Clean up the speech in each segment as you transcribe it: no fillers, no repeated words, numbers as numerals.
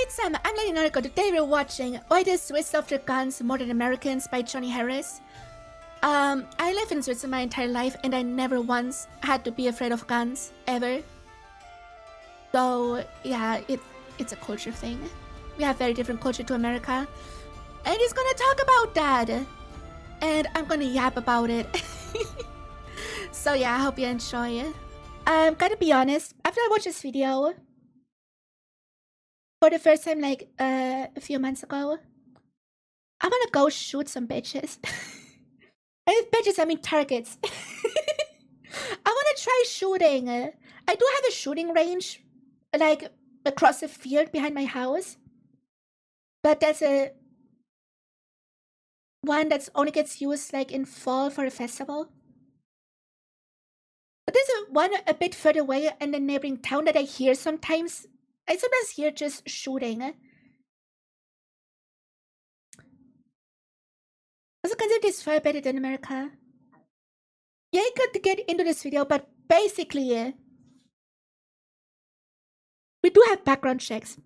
it's I'm Lady Noriko. Today we're watching Why the Swiss Love Their Guns More Than Americans by Johnny Harris. I live in Switzerland my entire life and I never once had to be afraid of guns, ever. So yeah, it's a culture thing. We have very different culture to America. And he's gonna talk about that. And I'm gonna yap about it. So yeah, I hope you enjoy it. I'm gonna be honest, after I watched this video for the first time like a few months ago, I'm gonna go shoot some bitches. And with bitches I mean targets. I wanna try shooting. I do have a shooting range like across the field behind my house. But that's a one that only gets used like in fall for a festival. But there's a one a bit further away in the neighboring town that I hear sometimes. I sometimes hear just shooting. Also consider this far better than America. Yeah, I got to get into this video, but basically, we do have background checks.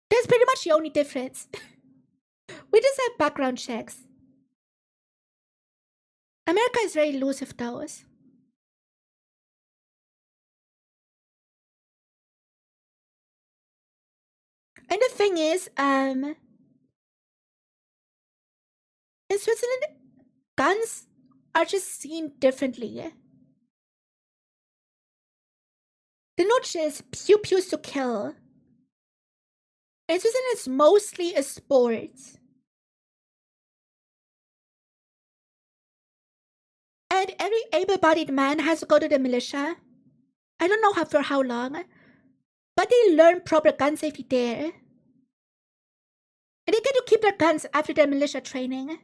That's pretty much the only difference. We just have background checks. America is very loose with those. And the thing is, in Switzerland, guns are just seen differently. They're not just pew-pews to kill. In Switzerland, it's mostly a sport. And every able-bodied man has to go to the militia. I don't know for how long. But they learn proper gun safety there. And they get to keep their guns after their militia training.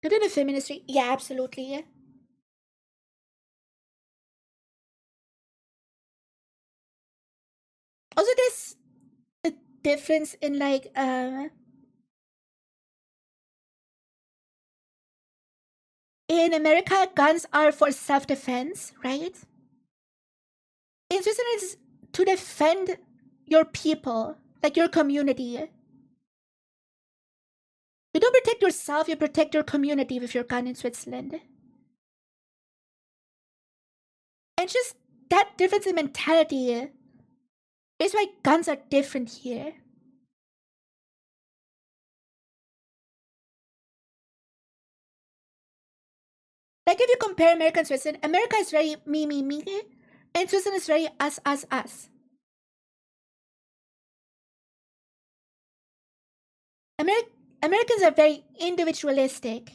They're in the film industry? Yeah, absolutely. Also, there's a difference in like in America, guns are for self-defense, right? In Switzerland, it's to defend your people, like your community. You don't protect yourself, you protect your community with your gun in Switzerland. And just that difference in mentality is why guns are different here. Like if you compare America and Switzerland, America is very me, me, me. And Switzerland is very us, us, us. Americans are very individualistic.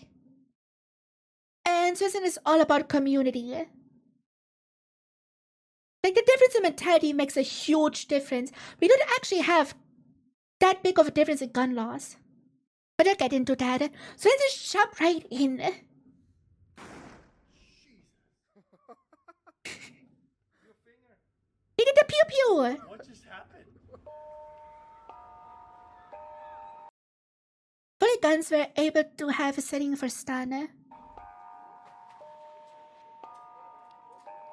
And Switzerland is all about community. Like the difference in mentality makes a huge difference. We don't actually have that big of a difference in gun laws. But I'll get into that. So let's just jump right in. He did the pew pew! What just happened? Fully guns were able to have a setting for stun.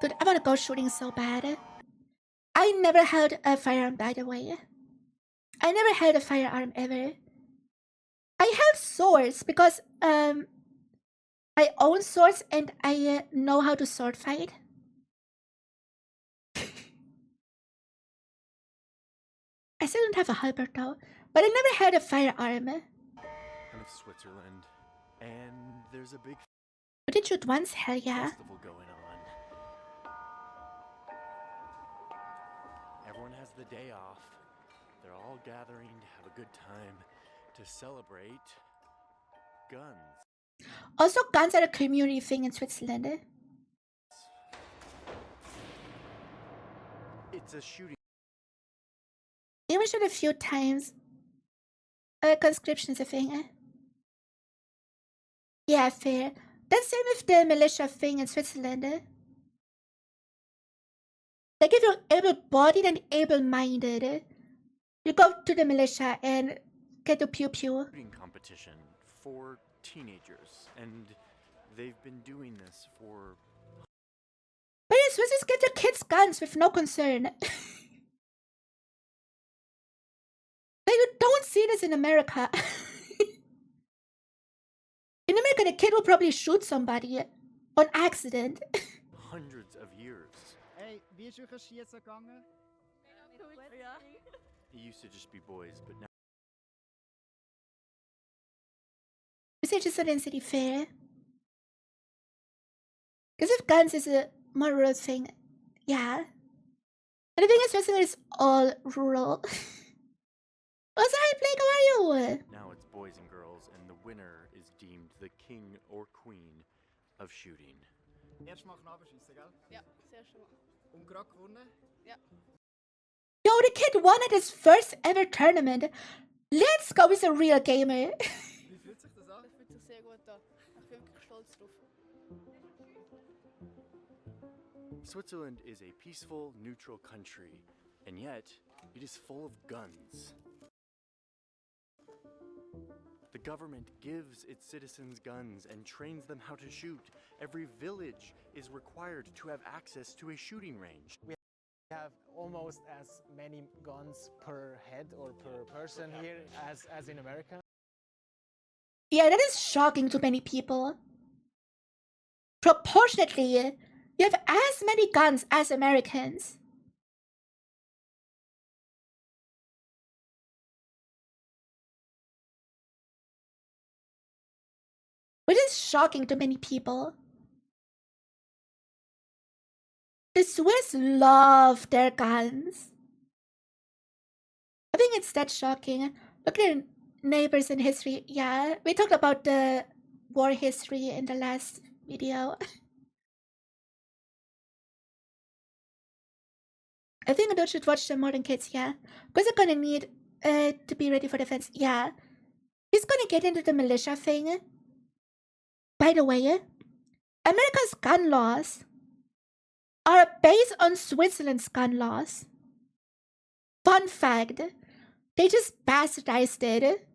Dude, I wanna go shooting so bad. I never held a firearm, by the way. I never held a firearm ever. I held swords because I own swords and I know how to sword fight. I still don't have a halberd though, but I never had a firearm. I'm in Switzerland, and there's a big We did shoot once, hell yeah. festival going on. Everyone has the day off. They're all gathering to have a good time to celebrate guns. Also, guns are a community thing in Switzerland. It's a shooting. Even shot a few times. Conscription is a thing. Yeah, fair. That's same with the militia thing in Switzerland. Like if you're able-bodied and able-minded, you go to the militia and get to pew-pew. Shooting competition for teenagers, and they've been doing this for. But yeah, Switzers get their kids guns with no concern. Like, you don't see this in America. In America, the kid will probably shoot somebody on accident. Hundreds of years. Hey, wie ist euer Schießen gegangen? It used to just be boys, but now Research is in city fair. Because if guns is a more rural thing, yeah. And the thing is, Switzerland is all rural. What's hi, Blake? How are you? now it's boys and girls, and the winner is deemed the king or queen of shooting. Erst mal Knabenschiessen, gell? Ja, das erste Mal. Und gerade gewonnen? Ja. Yo, the kid won at his first ever tournament. Let's go, he's a real gamer. Wie fühlt sich das an? Das fühlt sich sehr gut an. Ich bin wirklich stolz drauf. Switzerland is a peaceful, neutral country, and yet it is full of guns. The government gives its citizens guns and trains them how to shoot. Every village is required to have access to a shooting range. We have almost as many guns per head or per person here as in America. Yeah, that is shocking to many people. Proportionately, you have as many guns as Americans. Which is shocking to many people. The Swiss love their guns. I think it's that shocking. Look at neighbors in history. Yeah, we talked about the war history in the last video. I think adults should watch them more than kids, yeah. Because they're gonna need to be ready for defense. Yeah. He's gonna get into the militia thing. By the way, America's gun laws are based on Switzerland's gun laws. Fun fact, they just bastardized it.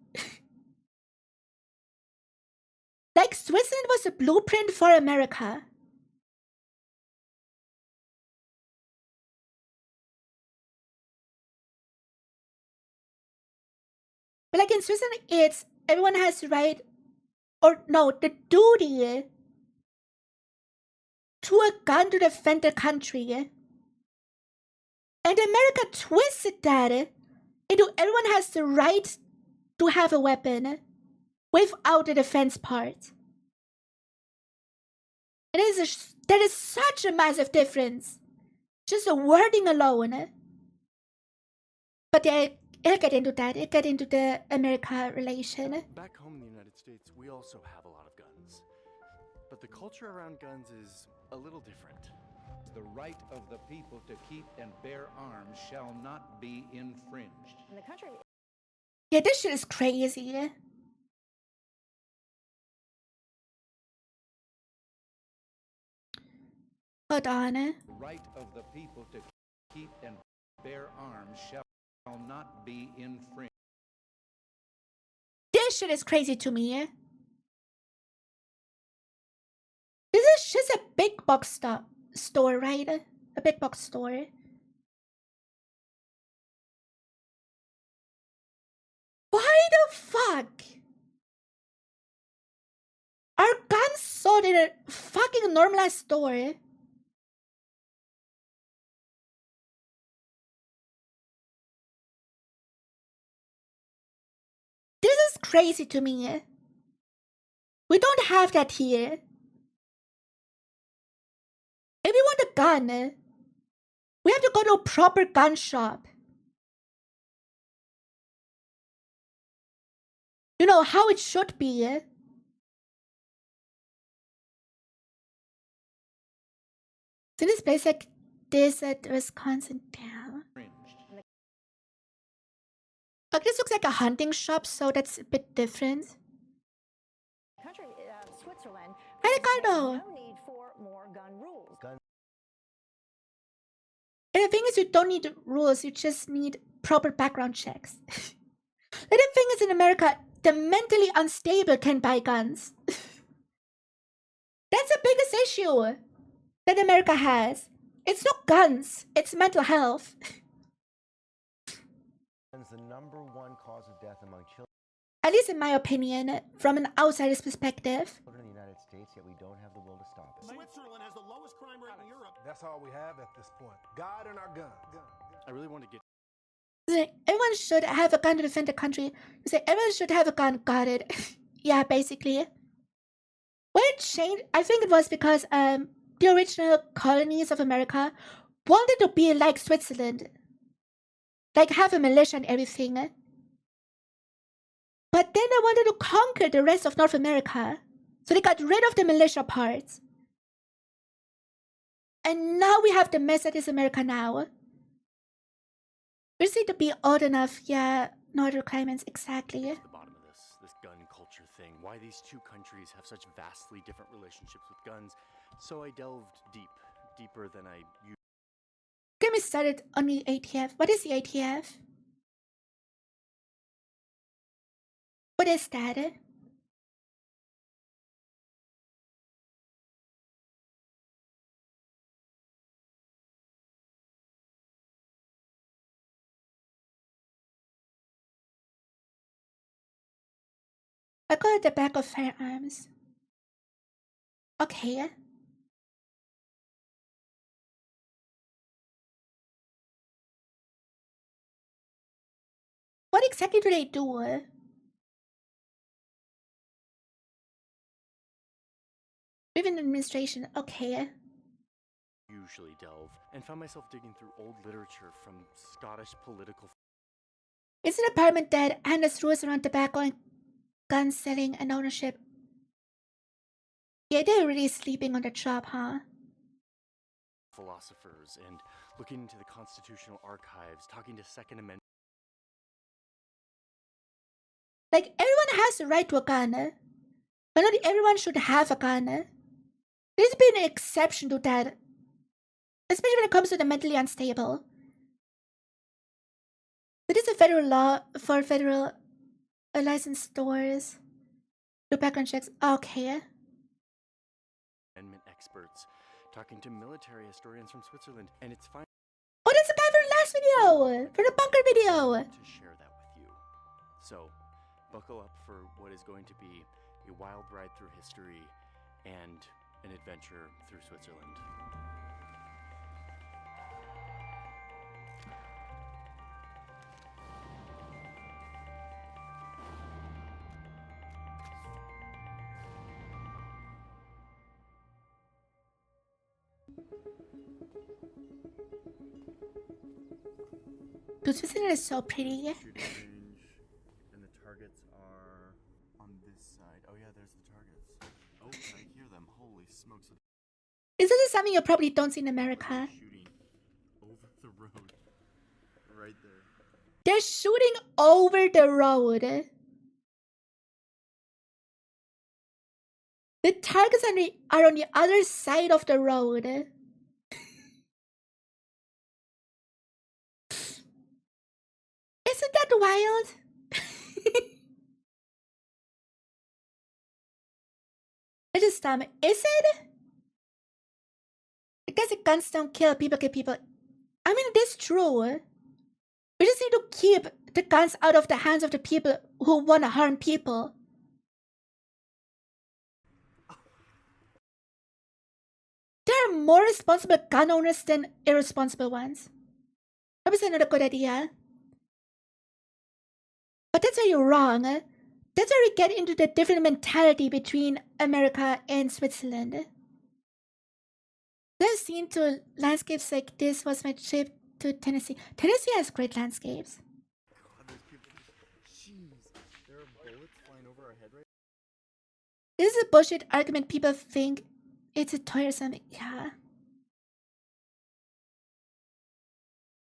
Like, Switzerland was a blueprint for America. But like in Switzerland, it's everyone has the right, or no, the duty to a gun to defend the country. And America twisted that into everyone has the right to have a weapon without the defense part. And that is such a massive difference. Just the wording alone. But I'll get into that. I'll get into the America relation. Back home in the United States, we also have a lot of guns. But the culture around guns is a little different. The right of the people to keep and bear arms shall not be infringed. In the country. Yeah, this shit is crazy. Hold on. The right of the people to keep and bear arms shall not be infringed. This shit is crazy to me. This is just a big box store, right? A big box store. Why the fuck are guns sold in a fucking normalized store? This is crazy to me. We don't have that here. If we want a gun, we have to go to a proper gun shop. You know how it should be. It's in this place like this at Wisconsin. Damn. Okay, this looks like a hunting shop, so that's a bit different. Country, Switzerland. Hi, Ricardo. No need for more gun rules. And the thing is, you don't need rules, you just need proper background checks. And the thing is, in America, the mentally unstable can buy guns. That's the biggest issue that America has. It's not guns, it's mental health. the number one cause of death among children At least in my opinion, from an outsider's perspective. in the United States, yet we don't have the will to stop it. Switzerland has the lowest crime rate in Europe. That's all we have at this point. God and our gun. I really want to get Everyone should have a gun to defend the country. You say everyone should have a gun, got it. Yeah, basically. When it changed, I think it was because the original colonies of America wanted to be like Switzerland. Like have a militia and everything. But then they wanted to conquer the rest of North America. So they got rid of the militia parts. And now we have the mess that is America now. We just need to be old enough, yeah, northern climates, exactly. to the bottom of this gun culture thing. Why these two countries have such vastly different relationships with guns. So I delved deeper than I usually. Get me started on the ATF. What is the ATF? What is that? I call it the back of firearms. Okay. What exactly do they do? Within administration, okay. Usually delve, and found myself digging through old literature from Scottish political. It's a department that handles rules around tobacco and gun selling and ownership. Yeah, they're really sleeping on the job, huh? Philosophers and looking into the constitutional archives, talking to Second Amendment. Like, everyone has the right to a gun, but not everyone should have a gun. There's been an exception to that, especially when it comes to the mentally unstable. It is a federal law for federal licensed stores. Do background checks. Okay. Amendment experts, talking to military historians from Switzerland, and it's fine. Oh, that's the guy from the last video! From the bunker video! To share that with you. So, buckle up for what is going to be a wild ride through history and an adventure through Switzerland. Dude, Switzerland is so pretty. Shooting range, and the targets are on this side. Oh yeah, there's the targets. Oh, I hear them. Holy smokes. This is something you probably don't see in America. Shooting over the road. Right there. They're shooting over the road. The targets are on the other side of the road. Isn't that wild? It is dumb. Is it? I guess the guns don't kill people, kill people. I mean, it is true. We just need to keep the guns out of the hands of the people who want to harm people. There are more responsible gun owners than irresponsible ones. That was another good idea. But that's where you're wrong. That's where we get into the different mentality between America and Switzerland. I've seen to landscapes like this was my trip to Tennessee. Tennessee has great landscapes. God, those people. Jeez, there are bullets flying over our head right This is a bullshit argument. People think it's a toy or something. Yeah.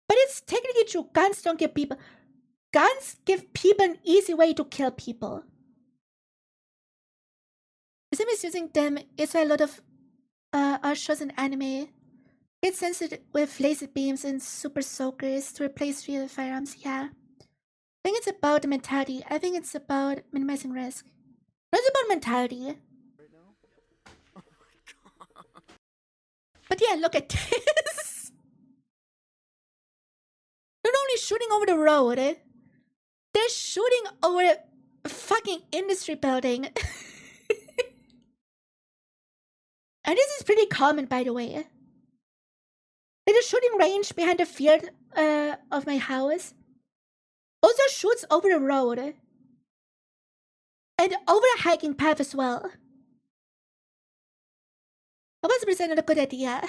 But it's technically true. Guns don't kill people. Guns give people an easy way to kill people. If misusing them, it's why a lot of our shows and anime get censored with laser beams and super soakers to replace real firearms. Yeah. I think it's about the mentality. I think it's about minimizing risk. It's about mentality. now? Oh my god. But yeah, look at this. They're not only shooting over the road. They're shooting over a fucking industry building. And this is pretty common, by the way. There's a shooting range behind the field of my house. Also shoots over the road. And over a hiking path as well. I was presented a good idea.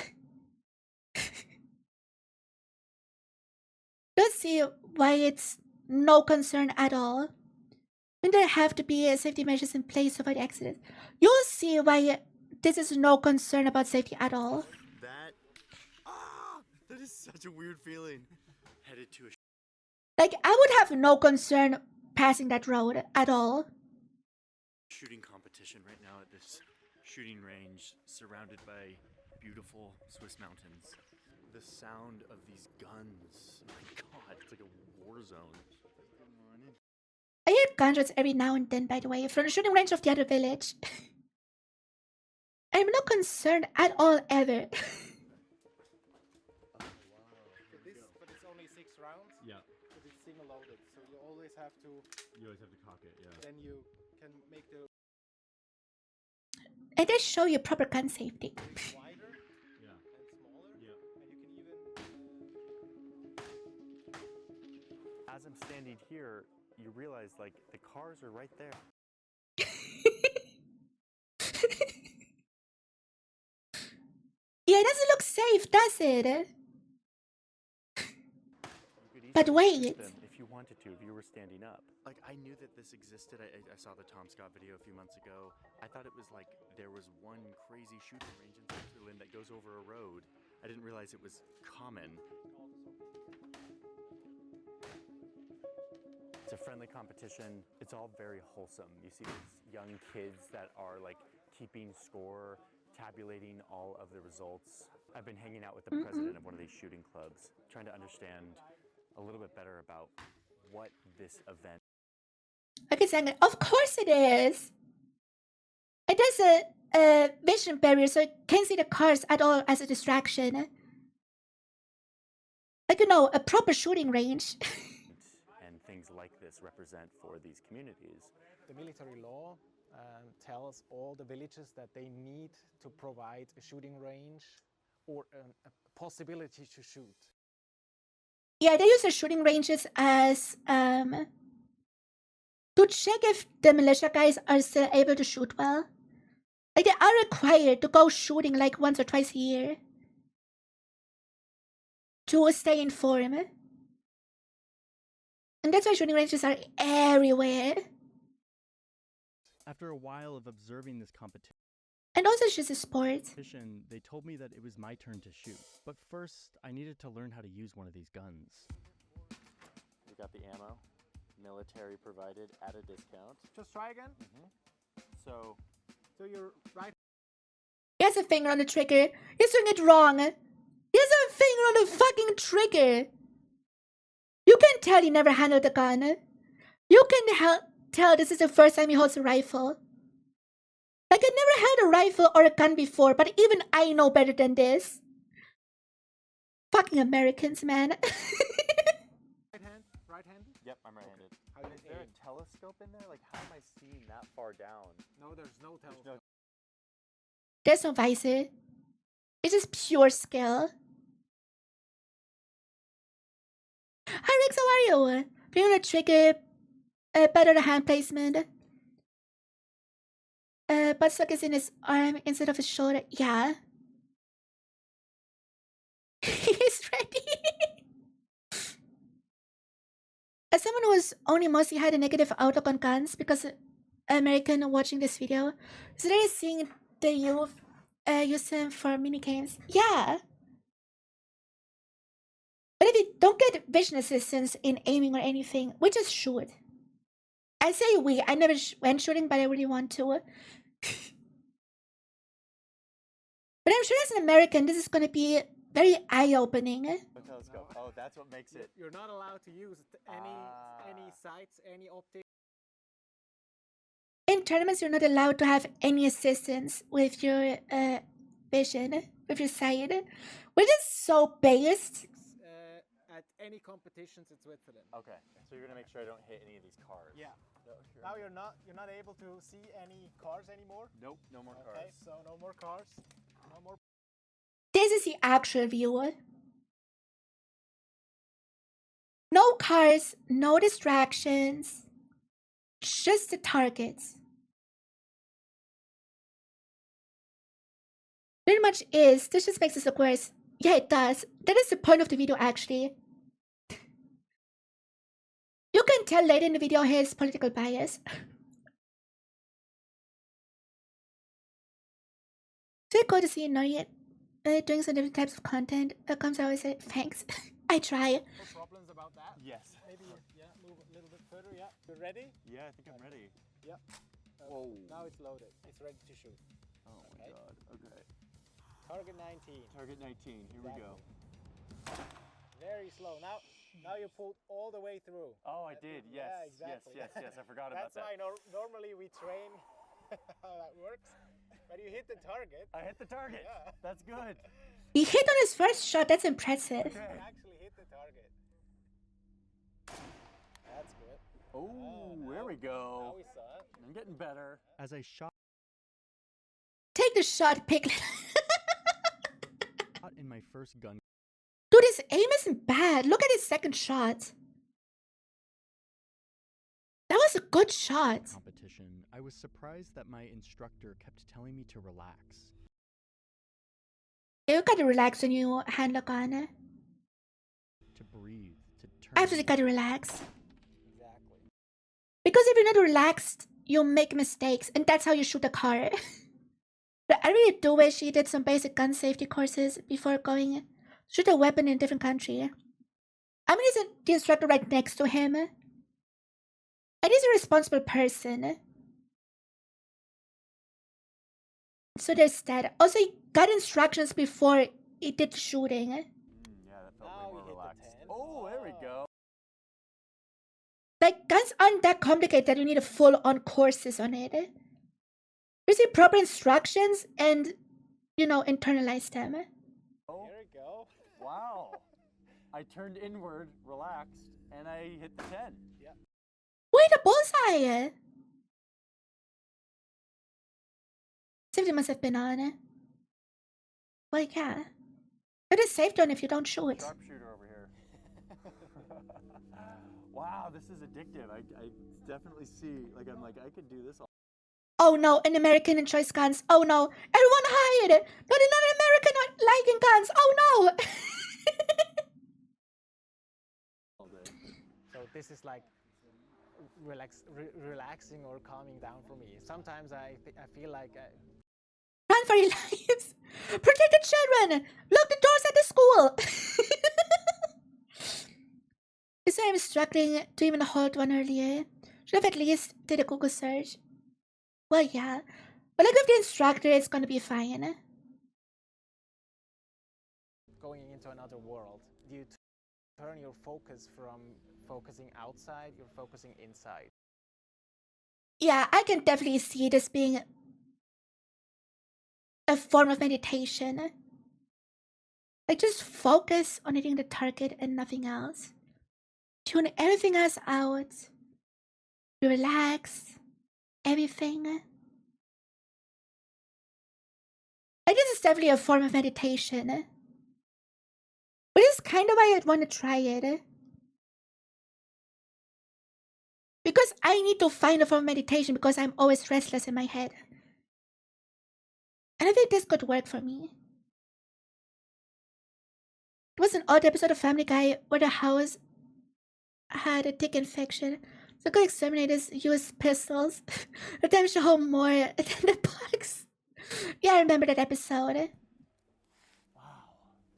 Don't see why it's no concern at all. When there have to be safety measures in place to avoid accidents. You'll see why this is no concern about safety at all. That is such a weird feeling. Headed to a Like, I would have no concern passing that road at all. shooting competition right now at this shooting range surrounded by beautiful Swiss mountains. The sound of these guns. My god, it's like a war zone. I hear gunshots every now and then, by the way, from the shooting range of the other village. I'm not concerned at all, ever. But it's only 6 rounds. Yeah. But it's single loaded, so you always have to. You always have to cock it, yeah. Then you can make the And they show you proper gun safety. wider Yeah. and smaller. Yeah. And you can even. As I'm standing here, you realize, like, the cars are right there. Yeah, it doesn't look safe, does it? But wait. If you wanted to, if you were standing up. Like, I knew that this existed. I saw the Tom Scott video a few months ago. I thought it was like there was one crazy shooting range in Switzerland that goes over a road. I didn't realize it was common. It's a friendly competition. It's all very wholesome. You see these young kids that are like keeping score, tabulating all of the results. I've been hanging out with the president of one of these shooting clubs, trying to understand a little bit better about what this event. Okay, saying of course it is. It has a vision barrier, so you can't see the cars at all as a distraction. Like, you know, a proper shooting range. And things like this represent for these communities. The military law tells all the villages that they need to provide a shooting range or a possibility to shoot. Yeah, they use the shooting ranges as to check if the militia guys are still able to shoot well. Like, they are required to go shooting like once or twice a year to stay informed. And that's why shooting ranges are everywhere. After a while of observing this competition, And also it's just a sport. they told me that it was my turn to shoot. But first, I needed to learn how to use one of these guns. We got the ammo, military provided at a discount. Just try again. So you're right. He has a finger on the trigger. He's doing it wrong. He has a finger on the fucking trigger. You can tell he never handled a gun. You can tell this is the first time he holds a rifle. Like, I never held a rifle or a gun before, but even I know better than this. Fucking Americans, man. Right-handed? Yep, I'm right-handed. How do you Is there aim? a telescope in there? Like, how am I seeing that far down? No, there's no telescope. There's no visor. It's just pure skill. Hi Rex, how are you? Bring the trigger, better the hand placement. But Suck is in his arm instead of his shoulder. Yeah. He's ready. As someone who's only mostly had a negative outlook on guns because American watching this video, is really seeing the youth use them for mini games. Yeah. But if you don't get vision assistance in aiming or anything, we just shoot. I say we. I never went shooting, but I really want to. But I'm sure as an American, this is going to be very eye-opening. The telescope. Oh, that's what makes it. You're not allowed to use any sights, any optics. In tournaments, you're not allowed to have any assistance with your vision, with your sight, which is so based. at any competitions in Switzerland. Okay, so you're gonna make sure I don't hit any of these cars. Yeah. No, sure. Now you're not able to see any cars anymore. Nope, no more Okay, cars. so no more cars. No more. This is the actual view. No cars, no distractions, just the targets. Pretty much is. This just makes this look worse. Yeah, it does. That is the point of the video, actually. You can tell later in the video his political bias. So cool to see Noriko doing some different types of content. Comes always say thanks. I try. No problems about that? Yes. Maybe move a little bit further. Yeah. You ready? Yeah, I think I'm ready. Yeah. Whoa. Now it's loaded. It's ready to shoot. Oh my god. Okay. Target 19. Target 19. Here we go. Very slow. Now you pulled all the way through. Oh, I did. Yes. Yeah, exactly. Yes. I forgot about That's that. why normally we train how that works. But you hit the target. I hit the target. Yeah. That's good. He hit on his first shot. That's impressive. You actually hit the target. That's good. Oh, there we go. Now we saw it. I'm getting better. As I shot Take the shot, Piglet. in my first gun Dude, his aim isn't bad. Look at his second shot. That was a good shot. competition, I was surprised that my instructor kept telling me to relax. You gotta relax when you hand lock on it. To breathe, to turn. Absolutely gotta relax. Exactly. Because if you're not relaxed, you'll make mistakes, and that's how you shoot a car. But I really do wish he did some basic gun safety courses before going shoot a weapon in a different country. I mean, he's the instructor right next to him. And he's a responsible person. So there's that. Also, he got instructions before he did shooting. Yeah, that felt Now way we more hit relaxed. the 10. Oh, there we go. Like, guns aren't that complicated that you need a full-on courses on it. There's the proper instructions and, you know, internalize them. Oh, Here we go. wow. I turned inward, relaxed, and I hit the 10. Yeah. Wait, a bullseye! Safety must have been on it. Well, yeah. It is safe done if you don't shoot. Sharpshooter over here. Wow, this is addictive. I definitely see, like, I'm like, I could do this all. Oh no, an American in choice guns. Oh no. Everyone hide! No, they're not an American not liking guns. Oh no! day. So this is like relaxing or calming down for me. Sometimes I feel like Run for your lives! Protect the children! Lock the doors at the school! Is I'm struggling to even hold one earlier. Should have at least did a Google search. Well, yeah. But like with the instructor, it's gonna be fine. going into another world. You turn your focus from focusing outside, you're focusing inside. Yeah, I can definitely see this being a form of meditation. Like, just focus on hitting the target and nothing else. Tune everything else out. Relax. Everything. Like, this is definitely a form of meditation. Which is kind of why I'd want to try it. Because I need to find a form of meditation because I'm always restless in my head. And I think this could work for me. It was an odd episode of Family Guy where the house had a tick infection. So good exterminators use pistols. The time show more than the bugs. Yeah, I remember that episode. Wow,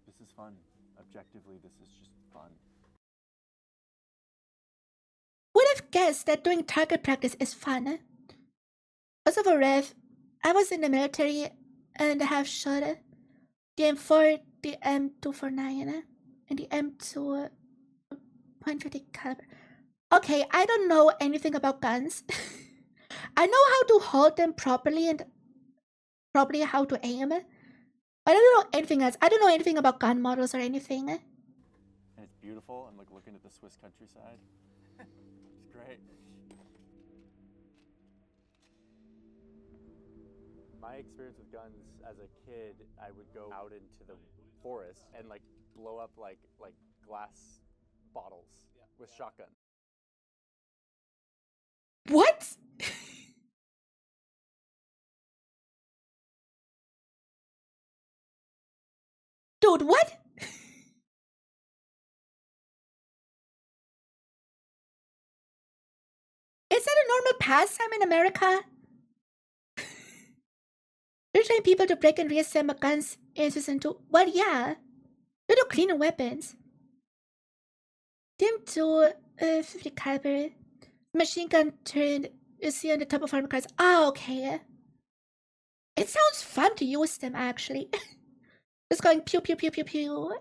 this is fun. Objectively, this is just fun. Would have guessed that doing target practice is fun. Also for Rev, I was in the military and I have shot the M4, the M249, and the M2.50 caliber. Okay, I don't know anything about guns. I know how to hold them properly and probably how to aim. But I don't know anything else. I don't know anything about gun models or anything. And it's beautiful. I'm like looking at the Swiss countryside. It's great. My experience with guns as a kid, I would go out into the forest and like blow up like glass bottles with shotguns. What? Dude, what? Is that a normal pastime in America? They're trying people to break and reassemble guns in Season 2. Well, yeah. They do cleaner weapons. 𝘕𝘪𝘯𝘵𝘩 50 caliber machine gun turned you see on the top of armor cars. Ah, okay. It sounds fun to use them, actually. Just going pew pew pew pew pew.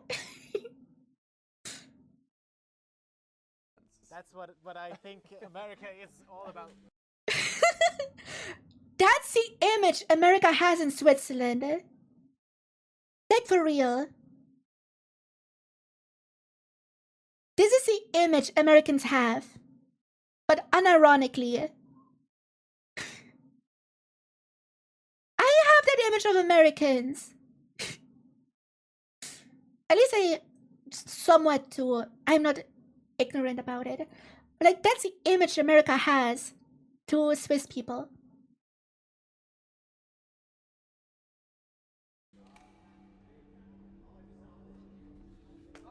That's what I think America is all about. That's the image America has in Switzerland. Like, for real. This is the image Americans have. But unironically. I have that image of Americans. At least I somewhat do. I'm not ignorant about it. But like, that's the image America has to Swiss people.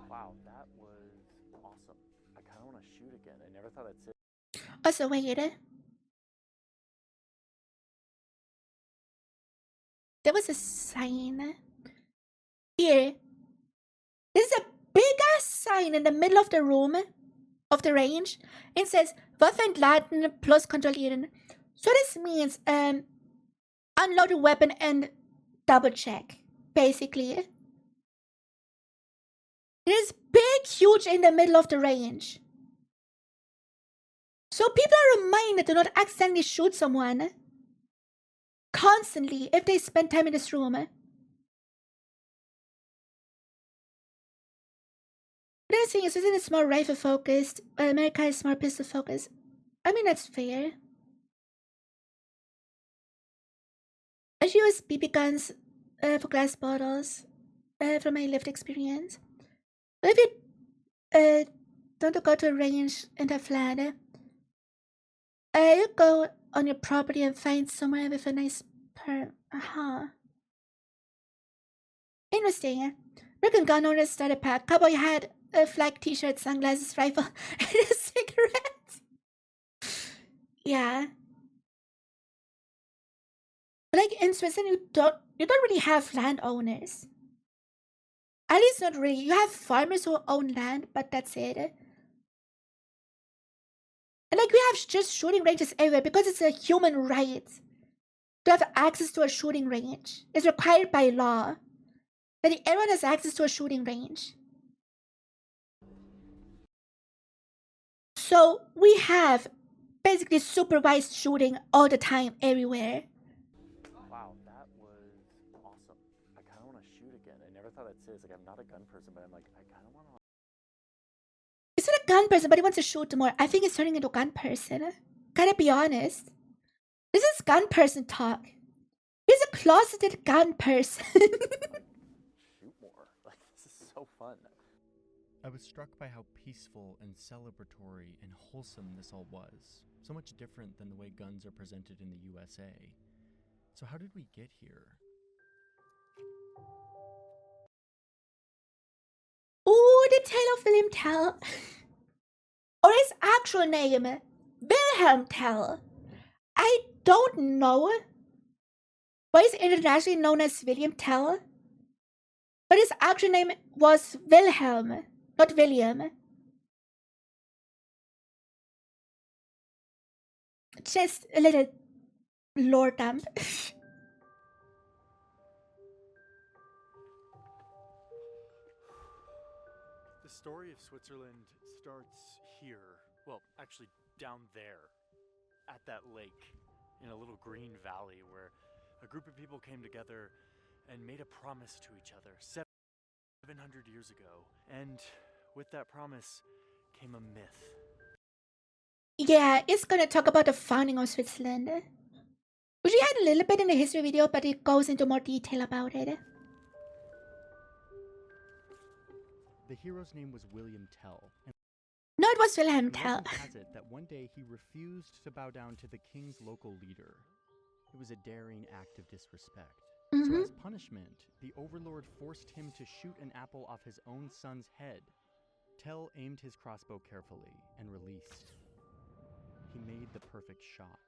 Wow, that was awesome. I kind of want to shoot again. I never thought I'd sit. Also, wait. There was a sign. Here. This is a big ass sign in the middle of the room, of the range. It says, Waffe entladen plus kontrollieren. So this means, unload the weapon and double check, basically. It is big, huge in the middle of the range. So people are reminded to not accidentally shoot someone constantly if they spend time in this room. The other thing is, isn't it more rifle focused? America is more pistol focused. I mean, that's fair. I use BB guns for glass bottles from my lived experience. But if you don't go to a range and have land, you go on your property and find somewhere with a nice Interesting. American gun owners starter pack, cowboy hat, a flag t-shirt, sunglasses, rifle, and a cigarette. Yeah. But like in Switzerland, you don't really have landowners. At least not really. You have farmers who own land, but that's it. And like we have just shooting ranges everywhere because it's a human right to have access to a shooting range. It's required by law that everyone has access to a shooting range. So we have basically supervised shooting all the time, everywhere. Wow, that was awesome. I kind of want to shoot again. I never thought I'd say this. Like, I'm not a gun person, but I'm like, I kind of want to. He's not a gun person, but he wants to shoot more. I think he's turning into a gun person. Gotta be honest. This is gun person talk. He's a closeted gun person. Shoot more. Like, this is so fun. I was struck by how peaceful and celebratory and wholesome this all was. So much different than the way guns are presented in the USA. So how did we get here? Ooh, the tale of William Tell. Or his actual name, Wilhelm Tell. I don't know why he's internationally known as William Tell, but his actual name was Wilhelm, not William. Just a little lore dump. The story of Switzerland starts here. Well, actually down there, at that lake, in a little green valley where a group of people came together and made a promise to each other 700 years ago. And with that promise came a myth. Yeah, it's gonna talk about the founding of Switzerland, which we had a little bit in the history video, but it goes into more detail about it. The hero's name was William Tell. No, it was Wilhelm And Tell. legend has it that one day he refused to bow down to the king's local leader. It was a daring act of disrespect. So as punishment, the overlord forced him to shoot an apple off his own son's head. Tell aimed his crossbow carefully and released. He made the perfect shot.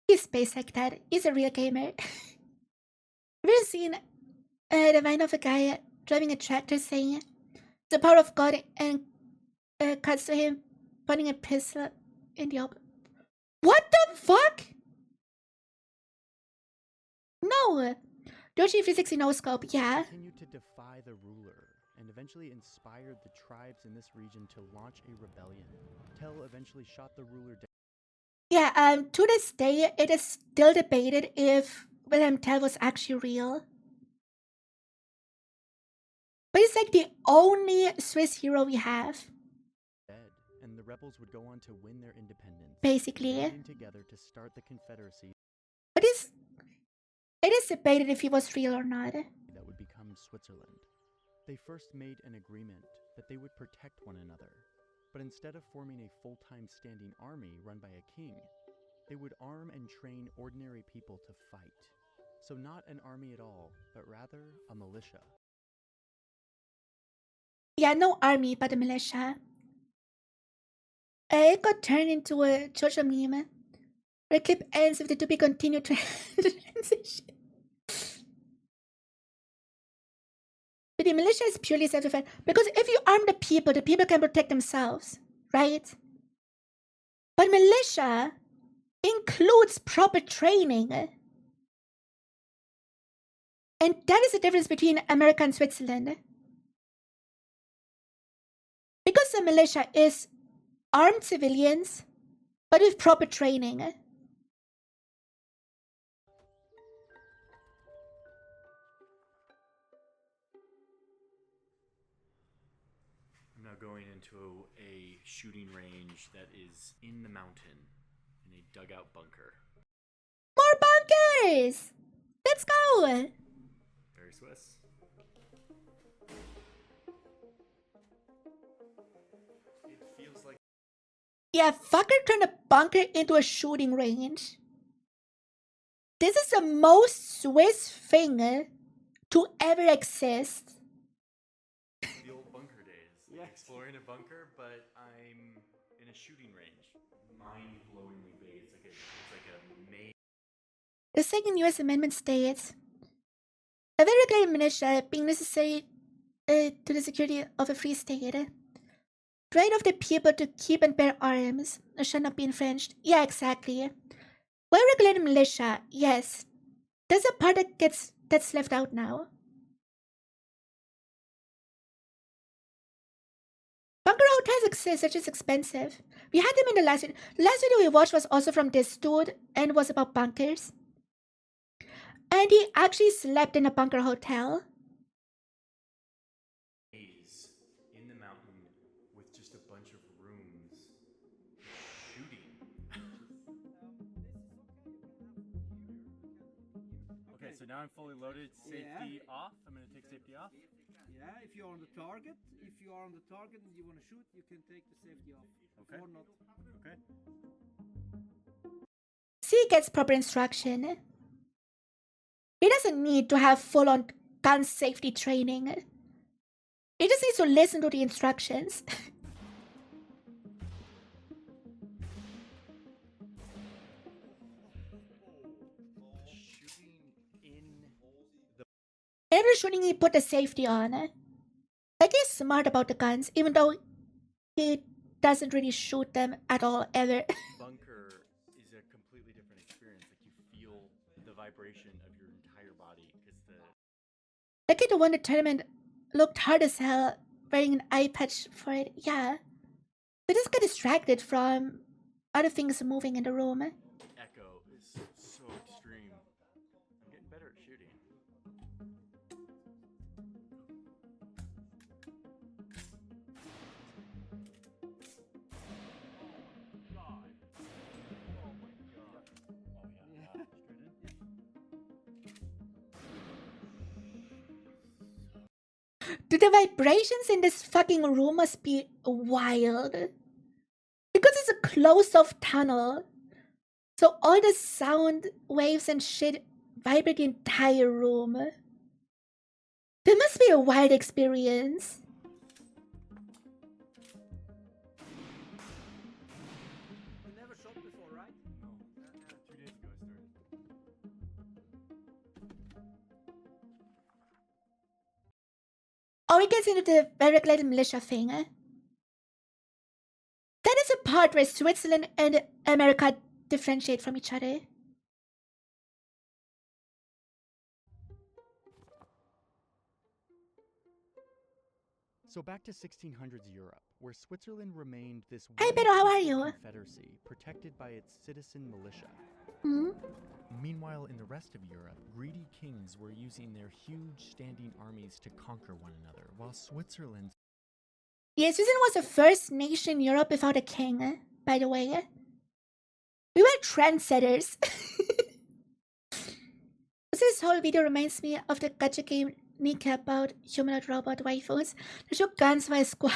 He's based like that. He's a real gamer. Have you seen the vine of a guy driving a tractor saying the power of God and cuts to him pointing a pistol in the open? What the fuck? No. Doji 360 no scope, yeah. Continued to defy the ruler and eventually inspired the tribes in this region to launch a rebellion. Tell eventually shot the ruler down. Yeah, to this day, it is still debated if Wilhelm Tell was actually real. But he's like the only Swiss hero we have. And the rebels would go on to win their independence. Basically. Banding together to start the Confederacy. But it is debated if he was real or not. That would become Switzerland. They first made an agreement that they would protect one another. But instead of forming a full-time standing army run by a king, they would arm and train ordinary people to fight. So not an army at all, but rather a militia. Yeah, no army, but a militia. It got turned into a social meme. The clip ends with the to be continued transition. But the militia is purely self-defense. Because if you arm the people can protect themselves, right? But militia includes proper training. And that is the difference between America and Switzerland. Because the militia is armed civilians, but with proper training. I'm now going into a shooting range that is in the mountain, in a dugout bunker. More bunkers! Let's go! Very Swiss. It feels like... Yeah, fucker turned a bunker into a shooting range. This is the most Swiss thing to ever exist. The old bunker days. Like exploring a bunker, but I'm in a shooting range. Mind-blowingly big. It's like a maze. The second US Amendment states, a very regular militia being necessary to the security of a free state. Right of the people to keep and bear arms shall not be infringed. Yeah, exactly. Well-regulated militia, yes. There's a part that's left out now. Bunker hotels exist, they're just expensive. We had them in the last video. The last video we watched was also from this dude and was about bunkers. And he actually slept in a bunker hotel. In the mountain with just a bunch of rooms. Shooting. Okay, so now I'm fully loaded. Safety off. I'm going to take safety off. Yeah, if you're on the target, and you want to shoot, you can take the safety off. Okay. Or not. Okay. C gets proper instruction. He doesn't need to have full-on gun safety training. He just needs to listen to the instructions. Shooting in the... Every shooting he put the safety on. Like he's smart about the guns, even though he doesn't really shoot them at all, ever. bunker is a completely different experience. Like you feel the vibration of your entire body because the... The kid who won the tournament looked hard as hell, wearing an eye patch for it. Yeah. They just get distracted from other things moving in the room. echo is so extreme. I'm getting better at shooting. The vibrations in this fucking room must be wild. Because it's a closed-off tunnel. So all the sound waves and shit vibrate the entire room. That must be a wild experience. You never shot before, right? No. 2 days ago I started. Oh, it gets into the well-regulated militia thing. That is a part where Switzerland and America differentiate from each other. So back to 1600s Europe, where Switzerland remained this Hey, Pedro, how are peaceful you? confederacy protected by its citizen militia. Hmm? Meanwhile, in the rest of Europe, greedy kings were using their huge standing armies to conquer one another, while Switzerland... Yeah, Switzerland was the first nation in Europe without a king, by the way. We were trendsetters. This whole video reminds me of the gacha game Nika about humanoid robot waifus. The show guns by squad.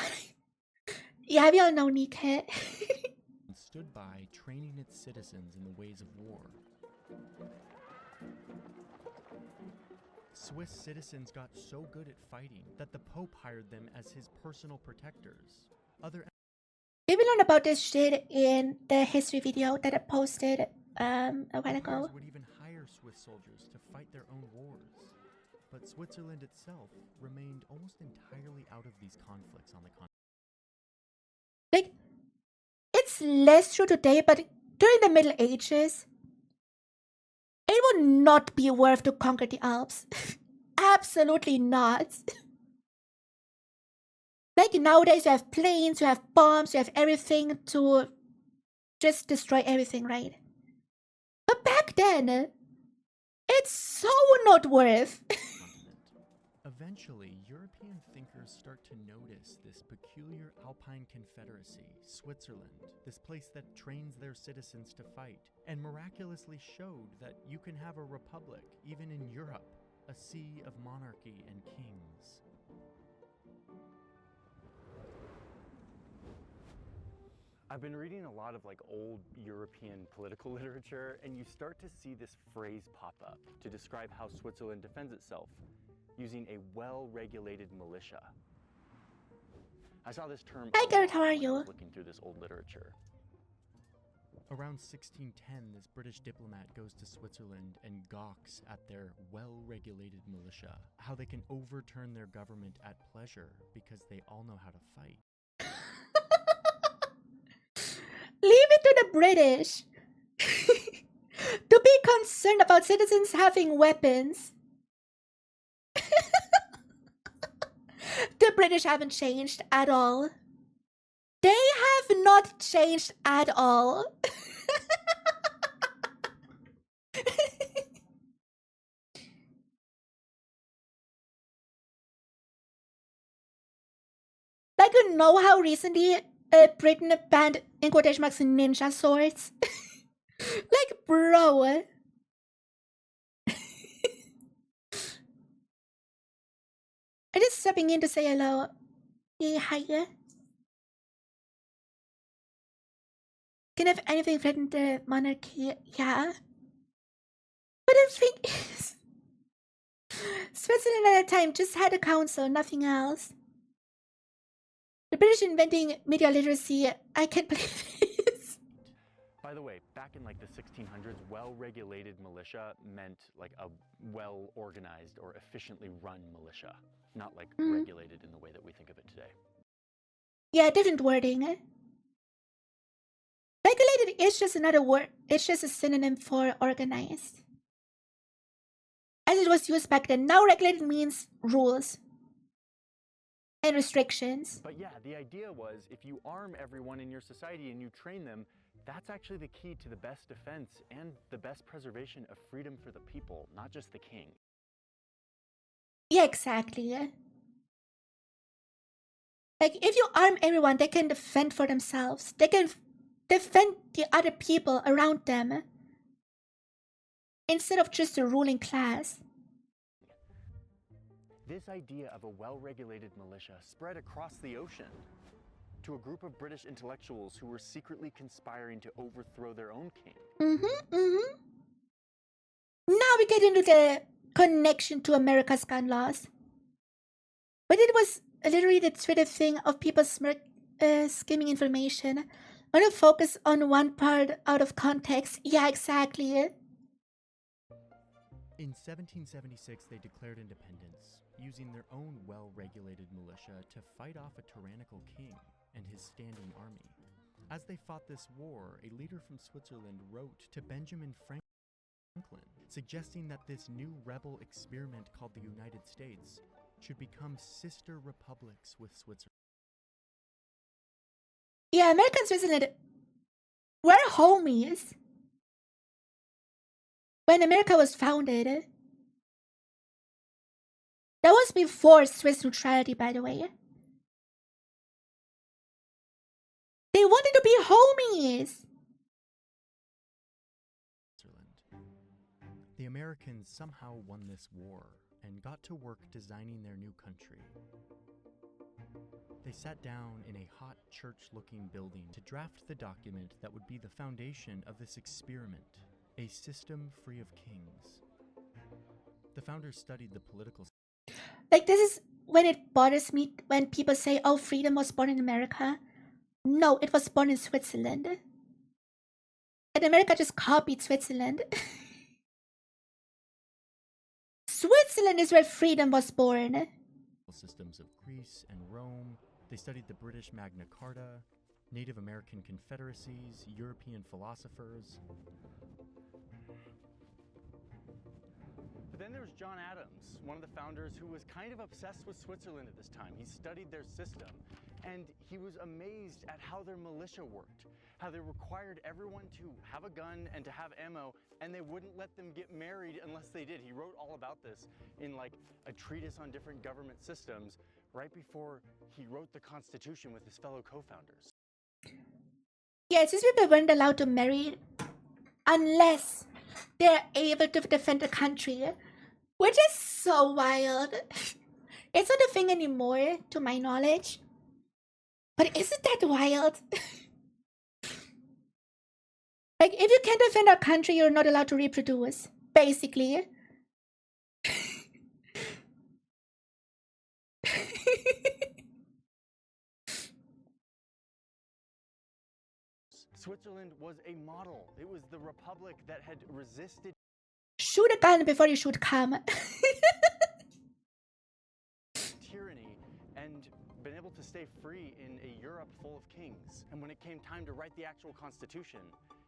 Yeah, we all know Nika. stood by, training its citizens in the ways of war. Swiss citizens got so good at fighting that the Pope hired them as his personal protectors. We will learn about this shit in the history video that I posted a while ago. Empires would even hire Swiss soldiers to fight their own wars. But Switzerland itself remained almost entirely out of these conflicts on the continent. Like, it's less true today, but during the Middle Ages, it would not be worth to conquer the Alps. Absolutely not. Like nowadays, you have planes, you have bombs, you have everything to just destroy everything, right? But back then, it's so not worth. Eventually, European thinkers start to notice this peculiar Alpine confederacy, Switzerland, this place that trains their citizens to fight, and miraculously showed that you can have a republic, even in Europe, a sea of monarchy and kings. I've been reading a lot of old European political literature, and you start to see this phrase pop up to describe how Switzerland defends itself, using a well-regulated militia. I saw this term Hi, Garrett, how are when I you? was looking through this old literature. Around 1610, this British diplomat goes to Switzerland and gawks at their well-regulated militia, how they can overturn their government at pleasure because they all know how to fight. Leave it to the British to be concerned about citizens having weapons. The British haven't changed at all. They have not changed at all. Like, you know how recently Britain banned, in quotation marks, ninja swords? Like, bro. I'm just stepping in to say hello. Yeah, hiya. Can have anything threaten the monarchy? Yeah. But the thing is, Switzerland at the time just had a council, nothing else. The British inventing media literacy, I can't believe this. By the way, back in the 1600s, well-regulated militia meant a well-organized or efficiently run militia, not regulated in the way that we think of it today. Yeah, different wording. Regulated is just another word. It's just a synonym for organized. As it was used back then. Now regulated means rules and restrictions. But yeah, the idea was if you arm everyone in your society and you train them, that's actually the key to the best defense and the best preservation of freedom for the people, not just the king. Yeah, exactly. Like, if you arm everyone, they can defend for themselves. They can defend the other people around them instead of just the ruling class. This idea of a well-regulated militia spread across the ocean to a group of British intellectuals who were secretly conspiring to overthrow their own king. Now we get into the connection to America's gun laws. But it was literally the Twitter thing of people skimming information. I want to focus on one part out of context. Yeah, exactly. In 1776, they declared independence, using their own well-regulated militia to fight off a tyrannical king and his standing army. As they fought this war, a leader from Switzerland wrote to Benjamin Franklin, suggesting that this new rebel experiment called the United States should become sister republics with Switzerland. Yeah, America and Switzerland were homies when America was founded. That was before Swiss neutrality, by the way. They wanted to be homies. The Americans somehow won this war and got to work designing their new country. They sat down in a hot church-looking building to draft the document that would be the foundation of this experiment, a system free of kings. The founders studied the political... Like, this is when it bothers me when people say, oh, freedom was born in America. No, it was born in Switzerland. And America just copied Switzerland. Switzerland is where freedom was born. Systems of Greece and Rome. They studied the British Magna Carta, Native American confederacies, European philosophers. But then there's John Adams, one of the founders who was kind of obsessed with Switzerland at this time. He studied their system, and he was amazed at how their militia worked, how they required everyone to have a gun and to have ammo, and they wouldn't let them get married unless they did. He wrote all about this in like a treatise on different government systems right before he wrote the Constitution with his fellow co-founders. Yeah, these people weren't allowed to marry unless they're able to defend the country, which is so wild. It's not a thing anymore, to my knowledge. But isn't that wild? Like, if you can't defend our country, you're not allowed to reproduce, basically. Switzerland was a model. It was the republic that had resisted... Shoot a gun before you shoot cum. tyranny and been able to stay free in a Europe full of kings. And when it came time to write the actual Constitution,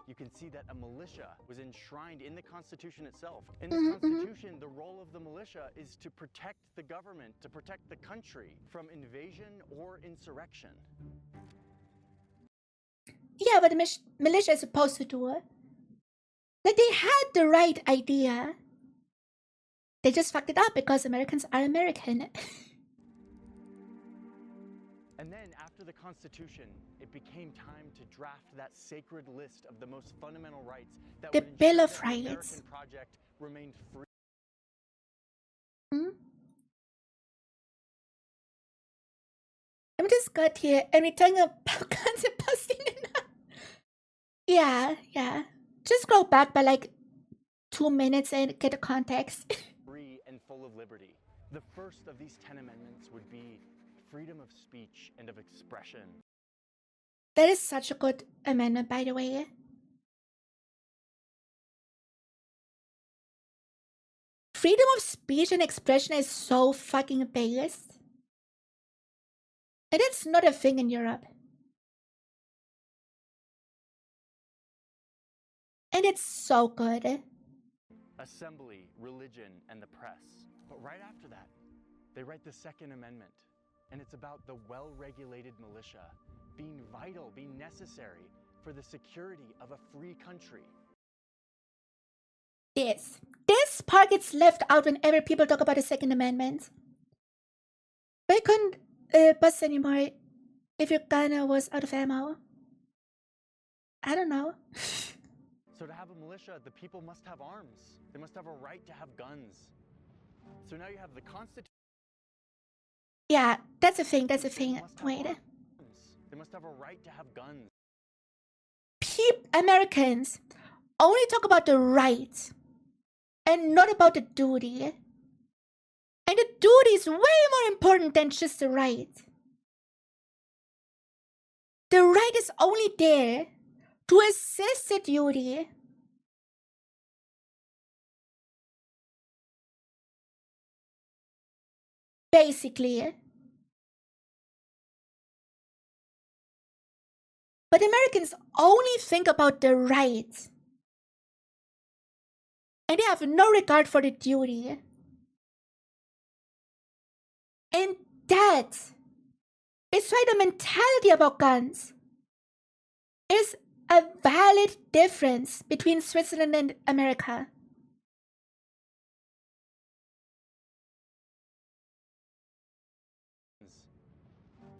you can see that a militia was enshrined in the Constitution itself. In the Constitution, the role of the militia is to protect the government, to protect the country from invasion or insurrection. Yeah, but the militia is supposed to do it. Like, they had the right idea. They just fucked it up because Americans are American. And then, after the Constitution, it became time to draft that sacred list of the most fundamental rights that The would Bill ensure of that the Rights. American project remained free. I'm just got here and we're talking about guns and busting it up. Yeah. Just go back by like 2 minutes and get the context. Free and full of liberty. The first of these 10 amendments would be freedom of speech and of expression. That is such a good amendment, by the way. Freedom of speech and expression is so fucking based. And it's not a thing in Europe. And it's so good. Assembly, religion, and the press. But right after that, they write the Second Amendment. And it's about the well-regulated militia being vital, being necessary for the security of a free country. This part gets left out whenever people talk about the Second Amendment. But I couldn't bust anymore if your gun was out of ammo. I don't know. So to have a militia, the people must have arms. They must have a right to have guns. So now you have the Constitution. Yeah, that's a thing. That's a thing. Wait. They must have a right to have guns. Americans only talk about the right and not about the duty. And the duty is way more important than just the right. The right is only there to assist the duty. Basically. But Americans only think about the right. And they have no regard for the duty. And that is why the mentality about guns is a valid difference between Switzerland and America.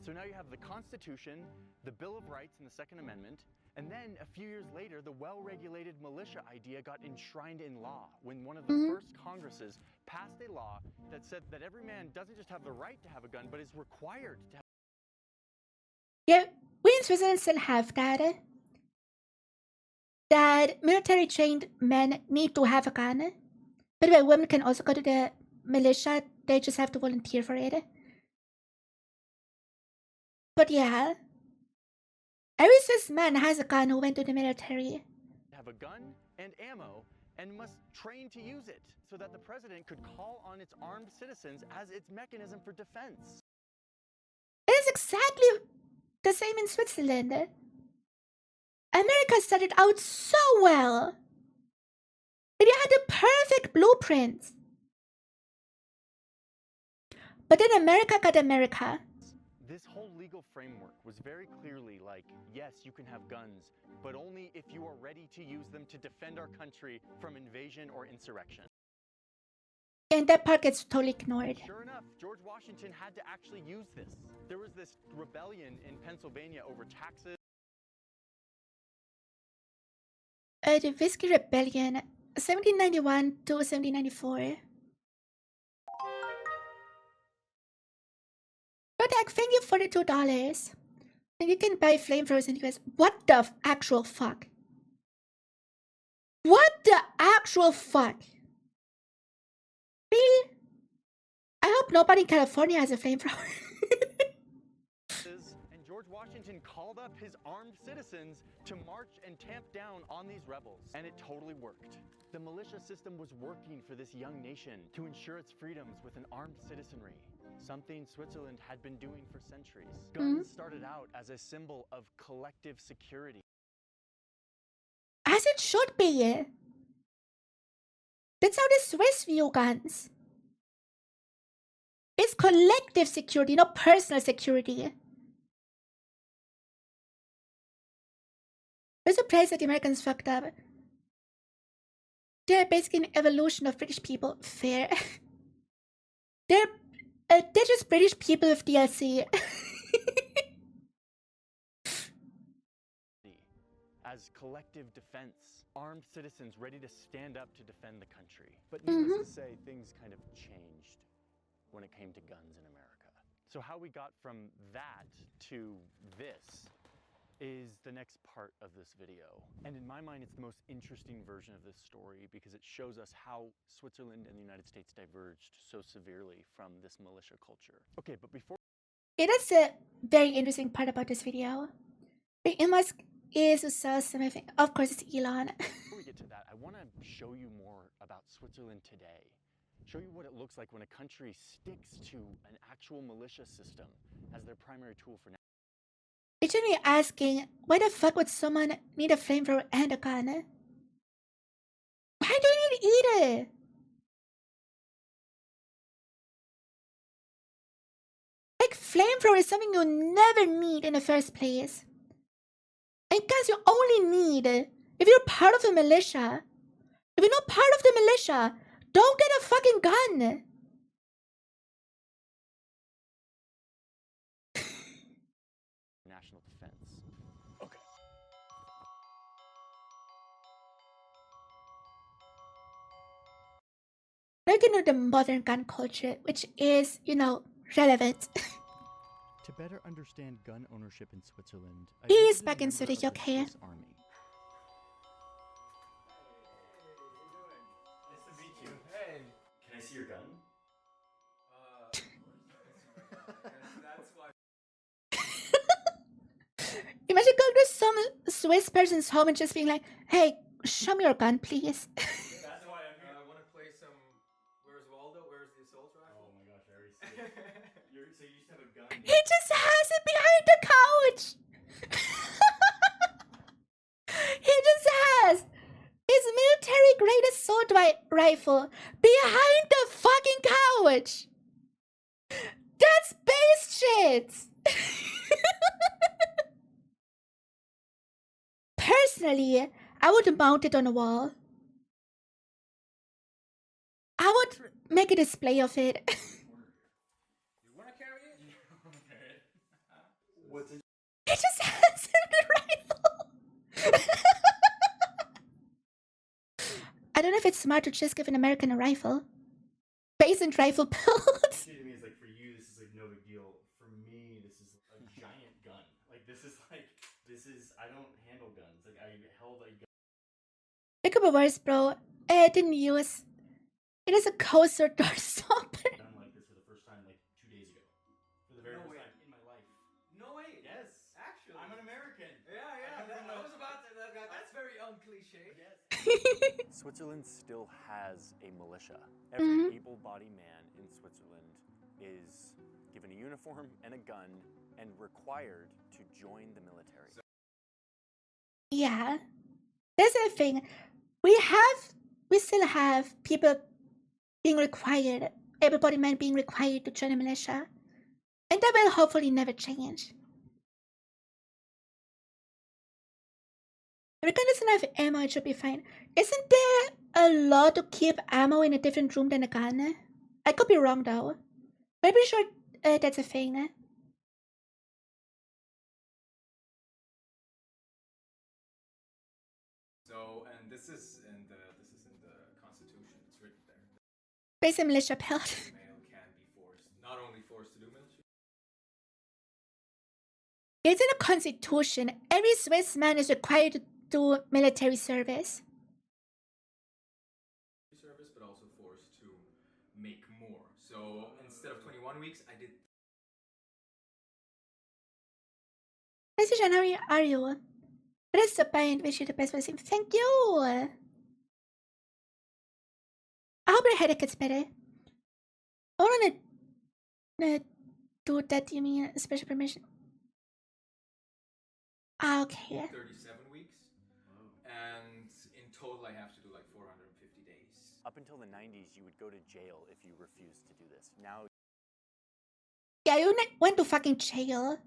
So now you have the Constitution, the Bill of Rights and the Second Amendment, and then a few years later, the well-regulated militia idea got enshrined in law when one of the first Congresses passed a law that said that every man doesn't just have the right to have a gun, but is required to have. Yeah, we in Switzerland still have that. That military-trained men need to have a gun. By the way, women can also go to the militia. They just have to volunteer for it. But yeah, every Swiss man has a gun who went to the military. Have a gun and ammo and must train to use it so that the president could call on its armed citizens as its mechanism for defense. It is exactly the same in Switzerland. America started out so well. It had the perfect blueprint. But then America got America. This whole legal framework was very clearly like, yes, you can have guns, but only if you are ready to use them to defend our country from invasion or insurrection. And that part gets totally ignored. Sure enough, George Washington had to actually use this. There was this rebellion in Pennsylvania over taxes. The Whiskey Rebellion, 1791 to 1794. Kodak, thank you for the $2. And you can buy flamethrowers in the US. What the actual fuck? What the actual fuck? Really? I hope nobody in California has a flamethrower. And George Washington called up his armed citizens to march and tamp down on these rebels. And it totally worked. The militia system was working for this young nation to ensure its freedoms with an armed citizenry. Something Switzerland had been doing for centuries. Guns started out as a symbol of collective security. As it should be. That's how the Swiss view guns. It's collective security, not personal security. There's a place that the Americans fucked up. They're basically an evolution of British people. Fair. They're just British people with DLC. As collective defense, armed citizens ready to stand up to defend the country. But needless to say, things kind of changed when it came to guns in America. So how we got from that to this is the next part of this video. And in my mind, it's the most interesting version of this story because it shows us how Switzerland and the United States diverged so severely from this militia culture. Okay, but before... Yeah, that's the very interesting part about this video. Elon Musk is to sell something. Of course, it's Elon. Before we get to that, I want to show you more about Switzerland today. Show you what it looks like when a country sticks to an actual militia system as their primary tool for now. It's me asking, why the fuck would someone need a flamethrower and a gun? Why do you need either? Like, flamethrower is something you never need in the first place. And guys, you only need if you're part of the militia. If you're not part of the militia, don't get a fucking gun. National defense. Okay. Now you can know the modern gun culture, which is, you know, relevant. To better understand gun ownership in Switzerland, I He is visited a back in member Zurich, of the okay. Swiss Army. Nice to meet you. Hey. Can I see your gun? That's why. Imagine going to some Swiss person's home and just being like, "Hey, show me your gun, please." That's why I'm here. I want to play some. Where's Waldo? Where's the assault rifle? Oh my gosh, I already see it. So you used to have a gun. He just has it behind the couch. He just has his military-grade assault rifle behind the fucking couch. That's base shit. Personally, I would mount it on a wall. I would make a display of it. You wanna carry it? Okay. What's it? He just has the rifle. I don't know if it's smart to just give an American a rifle. Base and rifle build. See, to me, it's like for you, this is like no big deal. For me, this is a giant gun. Like this is. I don't handle guns. Like I held a gun. Look at my words, bro. I didn't use. It is a coaster door stopper. Done like this for the first time like 2 days ago. For the very first time in my life. No way. Yes. Actually. I'm an American. Yeah. I was about to. That's very uncliche. Yes. Switzerland still has a militia. Every able-bodied man in Switzerland is given a uniform and a gun and required to join the military. Yeah. That's the thing. We still have people being required, able-bodied men being required to join a militia. And that will hopefully never change. If a gun doesn't have ammo, it should be fine. Isn't there a law to keep ammo in a different room than a gun? I could be wrong though. But I'm pretty sure that's a thing. So, and this is in the Constitution. It's written there. Basic militia build. Male can be forced, not only forced to do military It's in the Constitution. Every Swiss man is required to do military service. service, but also forced to make more. So instead of 21 weeks, I did. Message, how are you? Let's stop by and wish you the best for the same. Thank you. I hope your headache gets better. I wanna do that. You mean special permission? Okay. 37 weeks, and in total, I have to do like 450 days. Up until the 90s, you would go to jail if you refused to do this. Now, Yeah, you went to fucking jail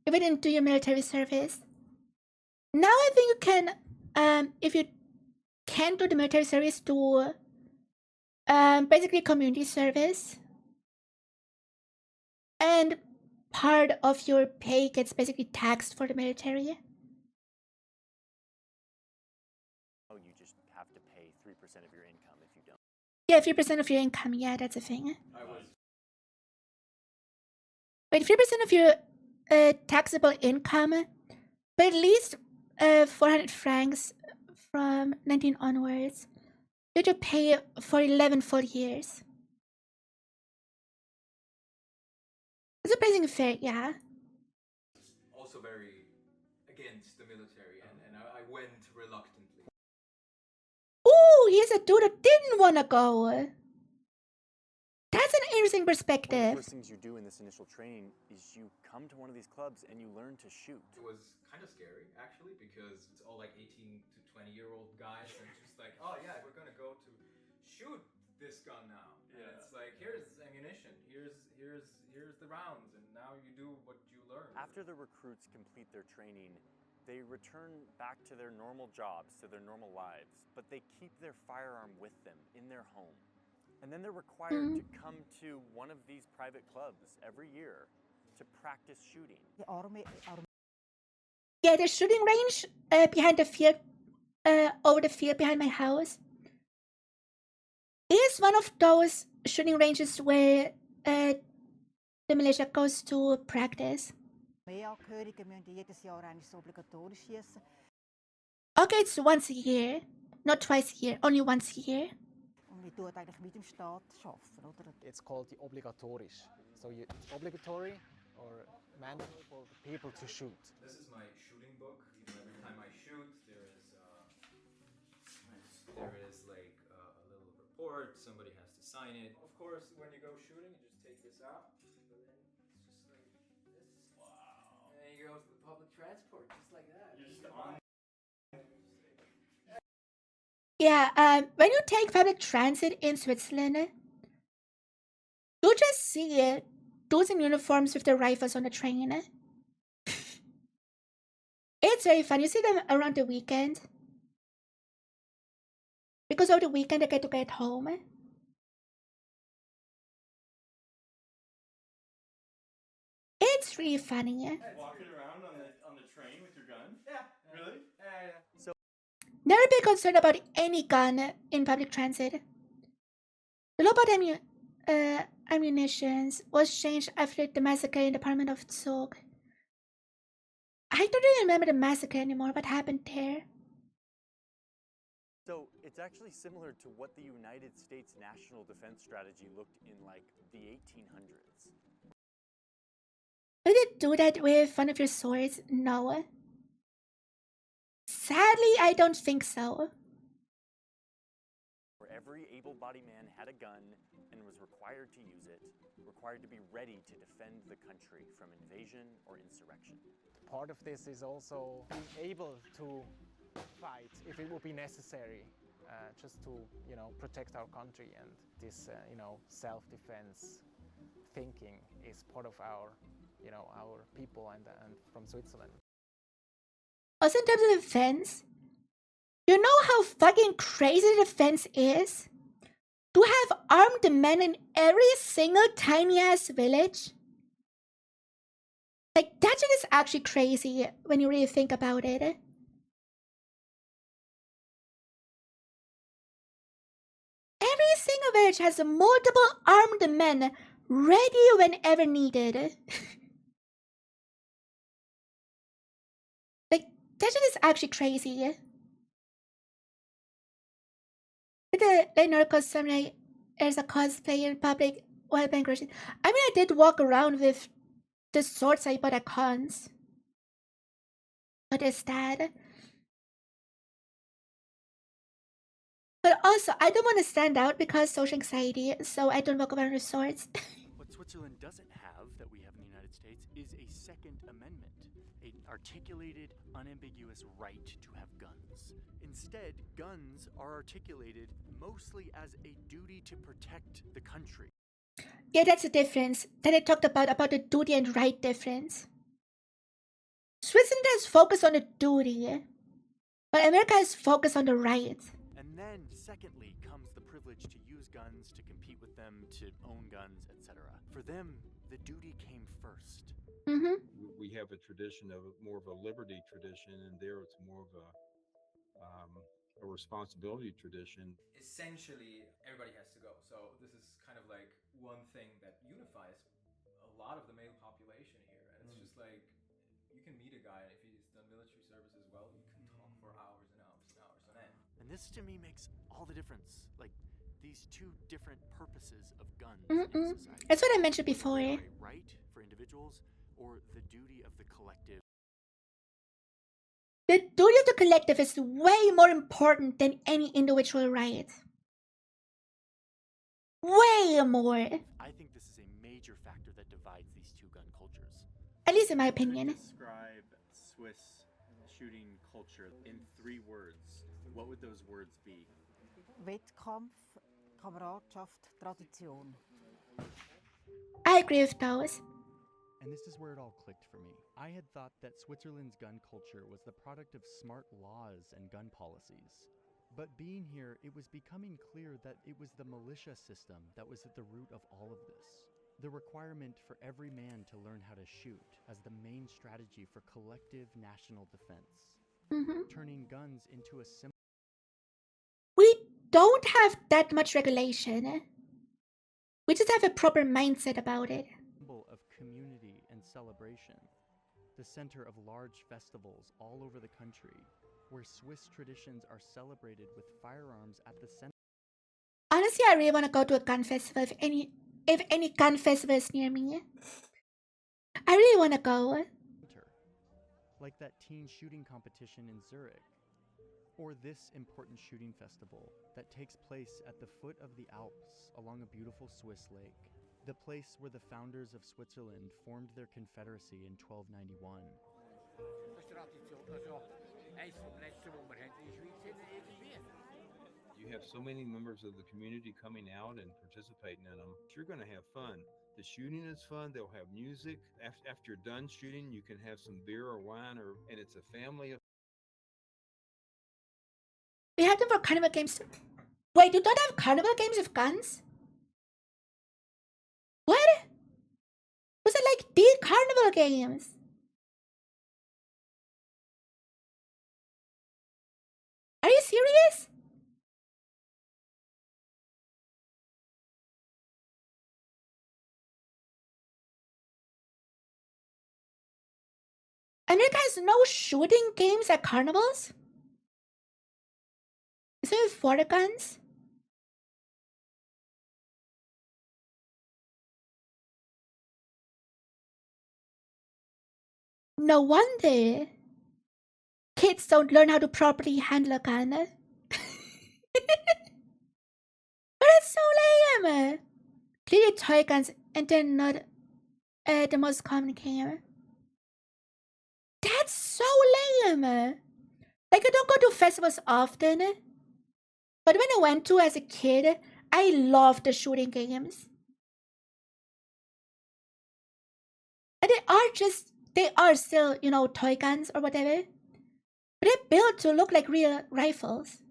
if you didn't do your military service. Now I think you can, if you can't do the military service, do basically community service, and part of your pay gets basically taxed for the military. oh, you just have to pay 3% of your income if you don't. Yeah, 3% of your income. Yeah, that's a thing. I was. Wait, 3% of your taxable income, but at least 400 francs from 19 onwards. You have to pay for 11 full years. It's surprisingly fair, yeah. Also very against the military, and I went reluctantly. Ooh, here's a dude that didn't want to go. That's an interesting One of perspective. the first things you do in this initial training is you come to one of these clubs and you learn to shoot. It was kind of scary, actually, because it's all like 18 to 20-year-old guys, and it's just like, oh yeah, we're gonna go to shoot this gun now. And it's like, here's ammunition, here's the rounds, and now you do what you learned. After the recruits complete their training, they return back to their normal jobs, to their normal lives, but they keep their firearm with them in their home. And then they're required to come to one of these private clubs every year to practice shooting. Yeah, the shooting range behind the field, over the field behind my house, is one of those shooting ranges where the militia goes to practice. Mehrangehörige müssen jedes Jahr eigentlich obligatorisch schießen. Okay, it's once a year, not twice a year, only once a year. Und wir tun eigentlich mit dem Staat arbeiten, oder? It's called the obligatorisch. So it's obligatory or mandatory for people to shoot. This is my shooting book. Every time I shoot, there is like a little report. Somebody has to sign it. Of course, when you go shooting, you just take this out. But then it's just like this. Wow. And you go to the public transport, just like that. You're just on. Yeah, when you take public transit in Switzerland, you just see dudes in uniforms with their rifles on the train. It's very fun. You see them around the weekend. Because over the weekend, they get to get home. It's really funny. Walking around on the train with your gun? Yeah. Really? Yeah. So Never be concerned about any gun in public transit. The law about ammunitions was changed after the massacre in the Parliament of 𝘒. I don't really remember the massacre anymore. What happened there? So it's actually similar to what the United States National Defense Strategy looked in like the 1800s. Did it do that with one of your swords? No. Sadly, I don't think so. Where every able-bodied man had a gun and was required to use it, required to be ready to defend the country from invasion or insurrection. Part of this is also being able to fight if it would be necessary, just to, protect our country. And this, self-defense thinking is part of our, our people and from Switzerland. Also, in terms of defense, you know how fucking crazy the defense is? To have armed men in every single tiny-ass village? Like, that shit is actually crazy when you really think about it. Every single village has multiple armed men ready whenever needed. Like, that shit is actually crazy. With the Noriko samurai, there's a cosplay in public while playing groceries. I mean, I did walk around with the swords I bought at cons. What is that? But also, I don't want to stand out because social anxiety, so I don't walk around with swords. What Switzerland doesn't have that we have in the United States is a Second Amendment, an articulated, unambiguous right to have guns. Instead, guns are articulated mostly as a duty to protect the country. Yeah, that's the difference that I talked about the duty and right difference. Switzerland has focused on the duty, but America has focused on the right. And then, secondly, comes the privilege to use guns, to compete with them, to own guns, etc. For them, the duty came first. Mm-hmm. We have a tradition of more of a liberty tradition, and there it's more of a responsibility tradition. Essentially, everybody has to go. So this is kind of like one thing that unifies a lot of the male population here. And it's just like, you can meet a guy, and if he's done military service as well, you can talk for hours and hours and hours on end. And this to me makes all the difference. Like, these two different purposes of guns in society. That's what I mentioned before. A right for individuals or the duty of the collective. The duty of the collective is way more important than any individual right. Way more. I think this is a major factor that divides these two gun cultures. At least in my opinion. Describe Swiss shooting culture in 3 words. What would those words be? Wettkampf, Kameradschaft, Tradition. I agree with those. And this is where it all clicked for me. I had thought that Switzerland's gun culture was the product of smart laws and gun policies. But being here, it was becoming clear that it was the militia system that was at the root of all of this. The requirement for every man to learn how to shoot as the main strategy for collective national defense. Turning guns into a symbol. We don't have that much regulation. We just have a proper mindset about it. of community and celebration, the center of large festivals all over the country, where Swiss traditions are celebrated with firearms at the center. Honestly, I really want to go to a gun festival if any gun festival is near me. I really want to go. Like that teen shooting competition in Zurich, or this important shooting festival that takes place at the foot of the Alps along a beautiful Swiss lake, the place where the founders of Switzerland formed their confederacy in 1291. You have so many members of the community coming out and participating in them. You're going to have fun. The shooting is fun. They'll have music. After you're done shooting, you can have some beer or wine, and it's a family of. We have them for carnival games. Wait, you don't have carnival games with guns? What? Was it like the carnival games? Are you serious? America has no shooting games at carnivals? Is it with water guns? No wonder kids don't learn how to properly handle a gun. But it's so lame. Clearly toy guns and they're not the most common game. That's so lame. Like, I don't go to festivals often, but when I went to as a kid, I loved the shooting games. And they are still, you know, toy guns or whatever. But they're built to look like real rifles.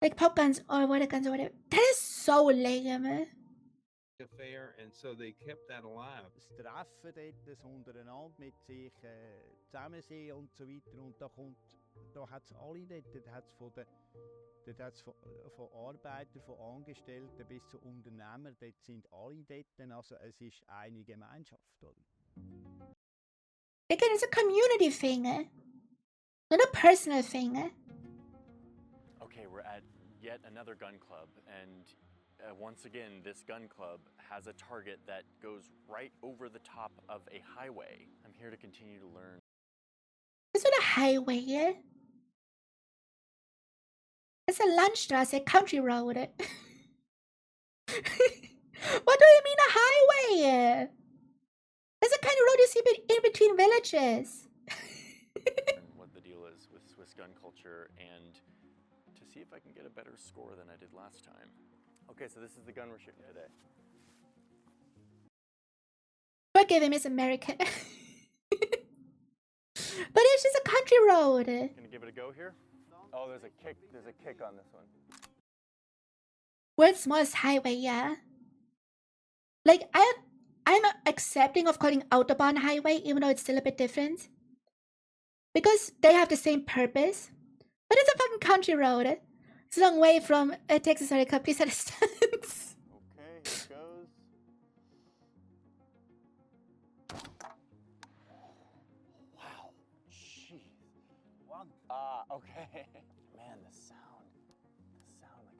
Like pop guns or water guns or whatever. That is so lame. Affair, and so they kept that alive. Das Treffen dort, das untereinander mit sich zusammensehen und so weiter. Und da hat es alle dort, dort hat's von Arbeitern, von Angestellten bis zu Unternehmern, dort sind alle dort. Also es ist eine Gemeinschaft, oder? Again, it's a community thing, not a personal thing. Okay, we're at yet another gun club, and once again, this gun club has a target that goes right over the top of a highway. I'm here to continue to learn. It's not a highway. It's a Landstraße, country road. What do you mean a highway? It's a kind of road you see in between villages. What the deal is with Swiss gun culture, and to see if I can get a better score than I did last time. Okay, so this is the gun we're shooting today. Forgive him, it's American. But it's just a country road. Gonna give it a go here? Oh, there's a kick on this one. World's smallest highway, yeah. Like, I'm accepting of calling Autobahn highway, even though it's still a bit different. Because they have the same purpose. But it's a fucking country road. It's a long way from Texas or a please understand. Okay, here it goes. Wow. Jeez. Okay. Man, the sound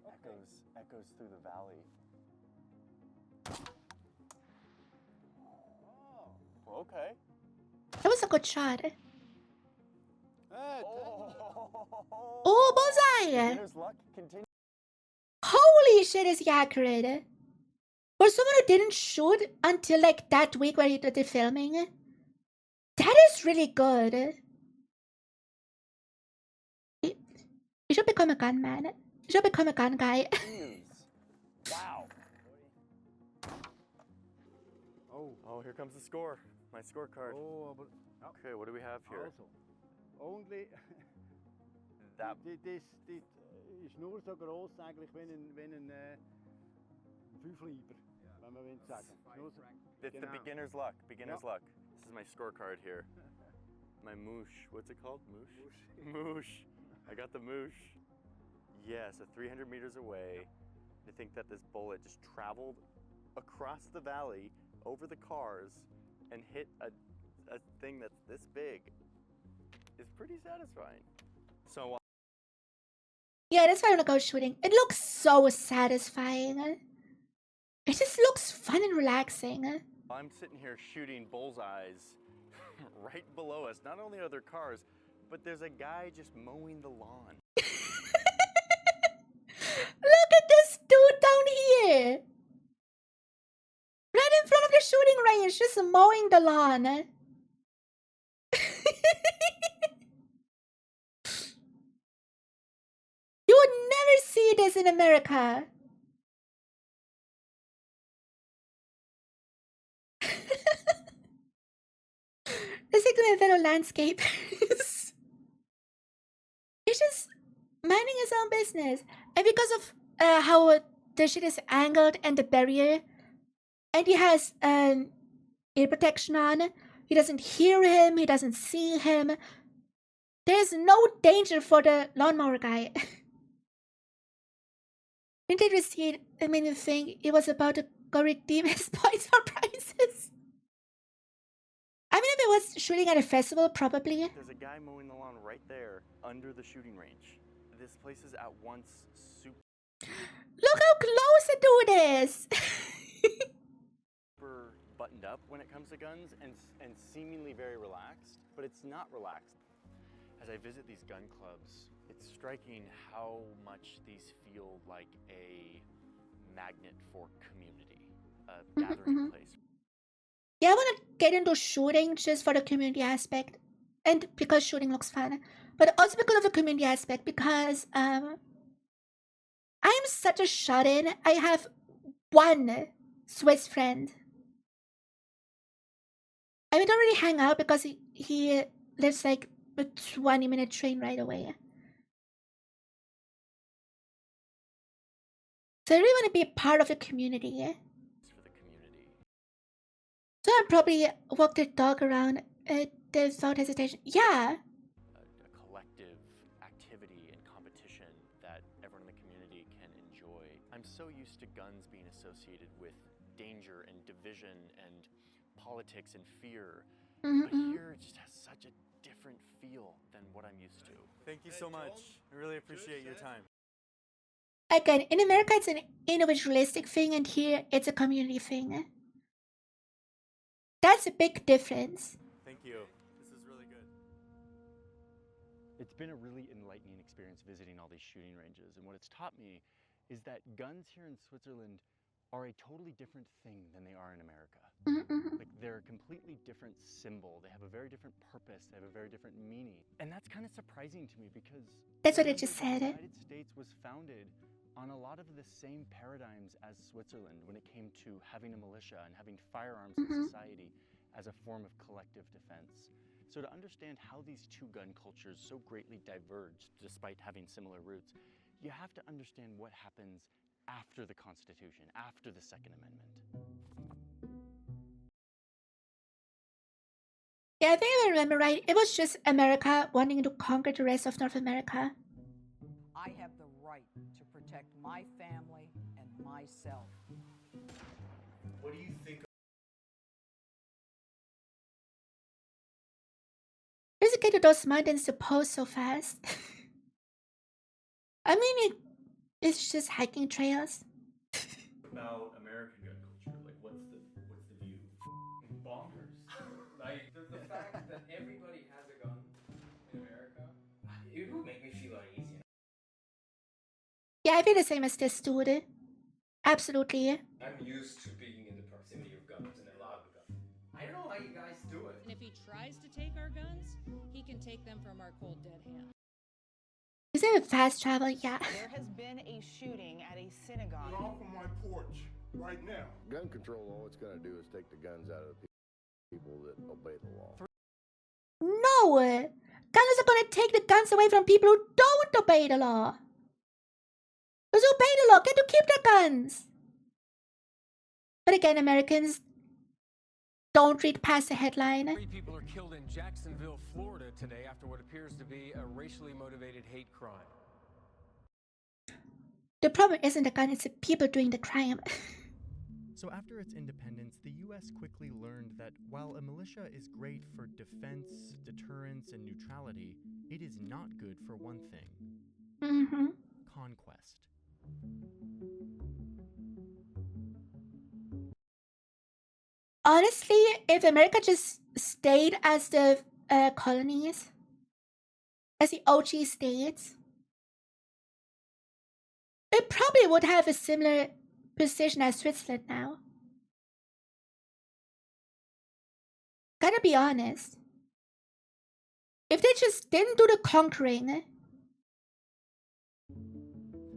like echoes through the valley. Oh. Okay. That was a good shot. Oh, bullseye! Holy shit, is he accurate? For someone who didn't shoot until like that week where he did the filming, that is really good. You should become a gunman. You should become a gun guy. Wow. Oh, here comes the score. My scorecard. Oh, but okay, what do we have here? Also, only that. Das ist nur so groß eigentlich wie ein Fünfliber, wenn man will sagen. It's the beginner's luck. Beginner's luck. This is my scorecard here. My moosh. What's it called? Moosh. Moosh. I got the moosh. Yes, 300 meters away. I think that this bullet just traveled across the valley over the cars and hit a thing that's this big is pretty satisfying. So Yeah, that's why I wanna go shooting. It looks so satisfying. It just looks fun and relaxing. I'm sitting here shooting bullseyes right below us. Not only are there cars, but there's a guy just mowing the lawn. Look at this dude down here! Right in front of the shooting range, just mowing the lawn. You would never see this in America. It's like my fellow landscapers. He's just minding his own business. And because of how the shit is angled and the barrier, and he has ear protection on, he doesn't hear him, he doesn't see him. There's no danger for the lawnmower guy. Didn't they receive it made me think it was about to go redeem his points for prizes? I mean, if it was shooting at a festival, probably. There's a guy mowing the lawn right there under the shooting range. This place is at once super Look how close the dude is! buttoned up when it comes to guns and seemingly very relaxed, but it's not relaxed. As I visit these gun clubs, it's striking how much these feel like a magnet for community, a gathering place. Yeah, I want to get into shooting just for the community aspect, and because shooting looks fun, but also because of the community aspect. Because I'm such a shut-in. I have one Swiss friend. I mean, don't really hang out because he lives like a 20-minute train ride away. So I really want to be a part of the community. So I'd probably walk the dog around without hesitation. Yeah. A collective activity and competition that everyone in the community can enjoy. I'm so used to guns being associated with danger and division and politics and fear. But here it just has such a different feel than what I'm used to. Thank you so much. I really appreciate your time. Again, in America it's an individualistic thing, and here it's a community thing. That's a big difference. Thank you. This is really good. It's been a really enlightening experience visiting all these shooting ranges, and what it's taught me is that guns here in Switzerland are a totally different thing than they are in America. Like, they're a completely different symbol. They have a very different purpose. They have a very different meaning. And that's kind of surprising to me because that's what I just said. The United States was founded on a lot of the same paradigms as Switzerland when it came to having a militia and having firearms in society as a form of collective defense. So to understand how these two gun cultures so greatly diverged despite having similar roots, you have to understand what happens after the Constitution, after the Second Amendment. Yeah, I think if I remember right, it was just America wanting to conquer the rest of North America. I have the right to protect my family and myself. What do you think? How does it get to those mountains to pose so fast? I mean, it's just hiking trails. About American gun culture, like what's the view? Bonkers. Like the fact that everybody has a gun in America, it would make me feel uneasy. Yeah, I feel the same as this dude. Absolutely. I'm used to being in the proximity of guns and a lot of guns. I don't know how you guys do it. And if he tries to take our guns, he can take them from our cold dead hand. Is it fast travel? Yeah. There has been a shooting at a synagogue. Get off of my porch right now. Gun control, all it's going to do is take the guns out of the people that obey the law. No! Guns are gonna take the guns away from people who don't obey the law. Those who obey the law get to keep their guns. But again, Americans don't read past the headline. 3 people are killed in Jacksonville, Florida today after what appears to be a racially motivated hate crime. The problem isn't the gun, it's the people doing the crime. So after its independence, the US quickly learned that while a militia is great for defense, deterrence, and neutrality, it is not good for one thing. Conquest. Honestly, if America just stayed as the colonies, as the OG states, it probably would have a similar position as Switzerland now. Gotta be honest. If they just didn't do the conquering.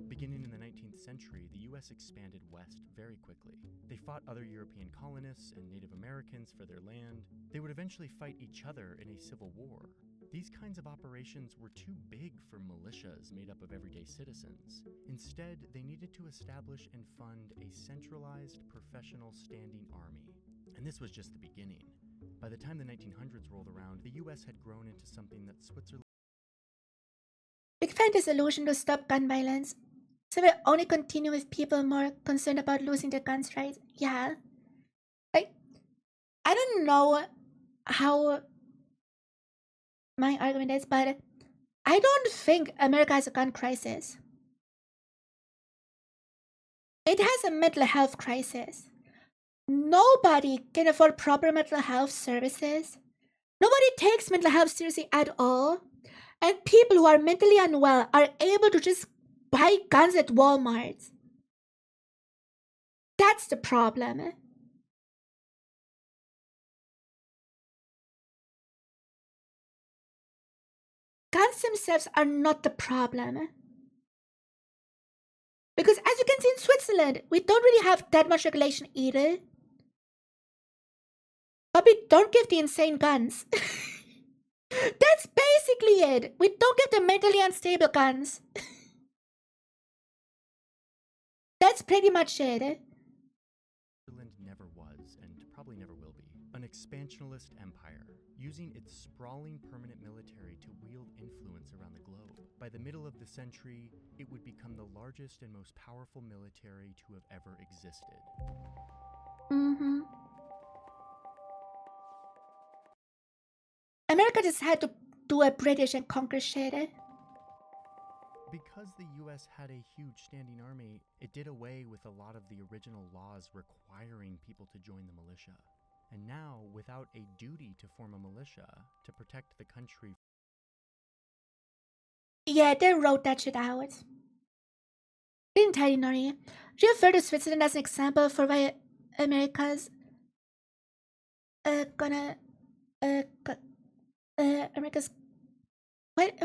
Beginning in the 19th century, the US expanded west very quickly. They fought other European colonists and Native Americans for their land. They would eventually fight each other in a civil war. These kinds of operations were too big for militias made up of everyday citizens. Instead, they needed to establish and fund a centralized professional standing army. And this was just the beginning. By the time the 1900s rolled around, the US had grown into something that Switzerland... We find a solution to stop gun violence, so we'll only continue with people more concerned about losing their guns, right? Yeah. Like, I don't know how my argument is, but I don't think America has a gun crisis. It has a mental health crisis. Nobody can afford proper mental health services. Nobody takes mental health seriously at all. And people who are mentally unwell are able to just buy guns at Walmart. That's the problem. Guns themselves are not the problem. Because as you can see in Switzerland, we don't really have that much regulation either. But we don't give the insane guns. That's basically it. We don't give the mentally unstable guns. That's pretty much it. Switzerland never was, and probably never will be, an expansionist empire, using its sprawling permanent military to wield influence around the globe. By the middle of the century, it would become the largest and most powerful military to have ever existed. America just had to do a British and conquer shit. Because the US had a huge standing army, it did away with a lot of the original laws requiring people to join the militia. And now, without a duty to form a militia to protect the country... Yeah, they wrote that shit out. Didn't tell you, Nori. Do you refer to Switzerland as an example for why America's America's what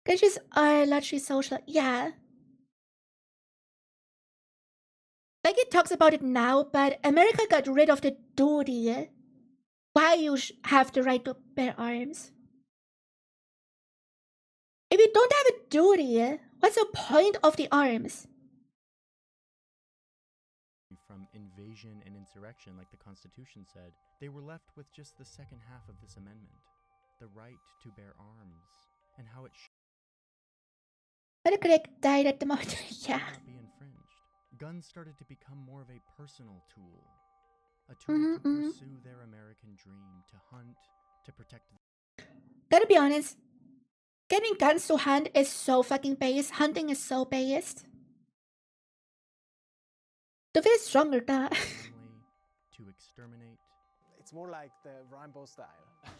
countries are largely social? Yeah. Like it talks about it now, but America got rid of the duty. Why you have the right to bear arms? If you don't have a duty, what's the point of the arms? From invasion and insurrection, like the Constitution said, they were left with just the second half of this amendment, the right to bear arms, and how it Autocorrect died at the moment. Yeah. Not be infringed. Guns started to become more of a personal tool, a tool to pursue their American dream, to hunt, to protect. Gotta be honest, getting guns to hunt is so fucking based. Hunting is so based. The way stronger, duh. To exterminate. It's more like the Rambo style.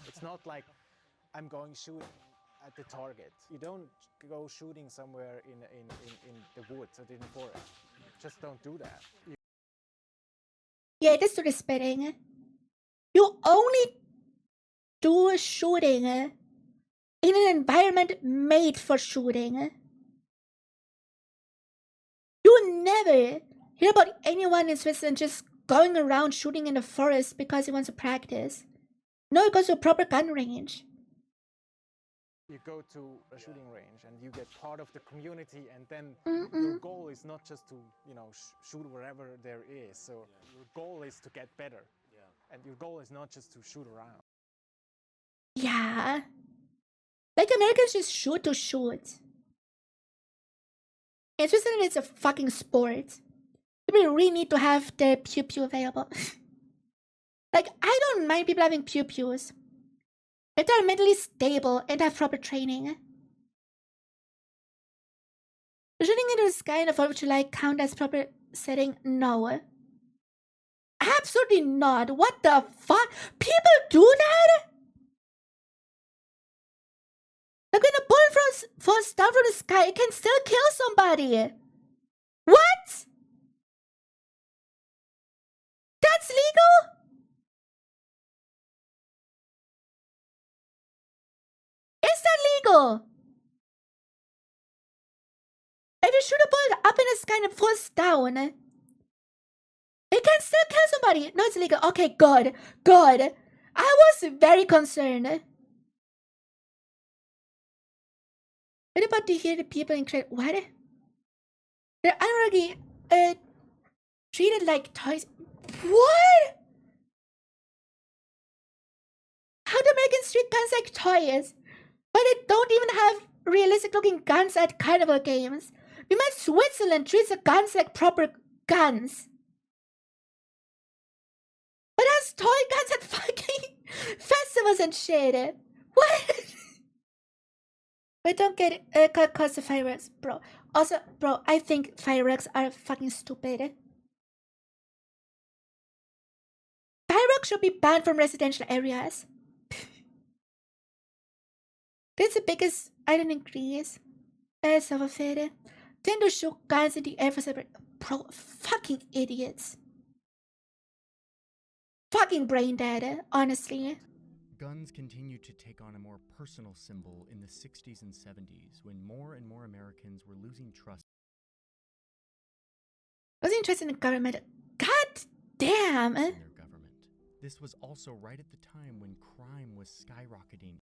It's not like I'm going shooting at the target. You don't go shooting somewhere in the woods or in the forest. Just don't do that. Yeah, this sort of spitting. You only do shooting in an environment made for shooting. You never hear about anyone in Switzerland just going around shooting in the forest because he wants to practice. No, it goes to a proper gun range. You go to a shooting range and you get part of the community, and then your goal is not just to, shoot wherever there is. So your goal is to get better. And your goal is not just to shoot around. Yeah. Like Americans just shoot to shoot. In Switzerland, it's a fucking sport. People really need to have their pew pew available. Like, I don't mind people having pew pews if they're mentally stable and have proper training. Shooting into the sky on the 4th of July count as proper setting? No. Absolutely not. What the fuck? People do that? Like when a bullet falls down from the sky, it can still kill somebody. What? That's legal? Is that legal? If you shoot a bullet up in the sky and it falls down, it can still kill somebody. No, it's illegal. Okay, good. Good. I was very concerned. What about to hear the people in credit? What? They're already treated like toys. What? How do Americans treat guns like toys? But they don't even have realistic looking guns at carnival games. We met Switzerland treats the guns like proper guns. But has toy guns at fucking festivals and shit. What? But don't get it cause of fireworks, bro. Also, bro, I think fireworks are fucking stupid. Fireworks should be banned from residential areas. That's the biggest island in Greece. 𝘕𝘪𝘯𝘵. Tend to shoot guns in the air for separate. Bro, fucking idiots. Fucking brain dead, honestly. Guns continued to take on a more personal symbol in the 60s and 70s when more and more Americans were losing trust. Losing trust in the government. God damn. In their government. This was also right at the time when crime was skyrocketing.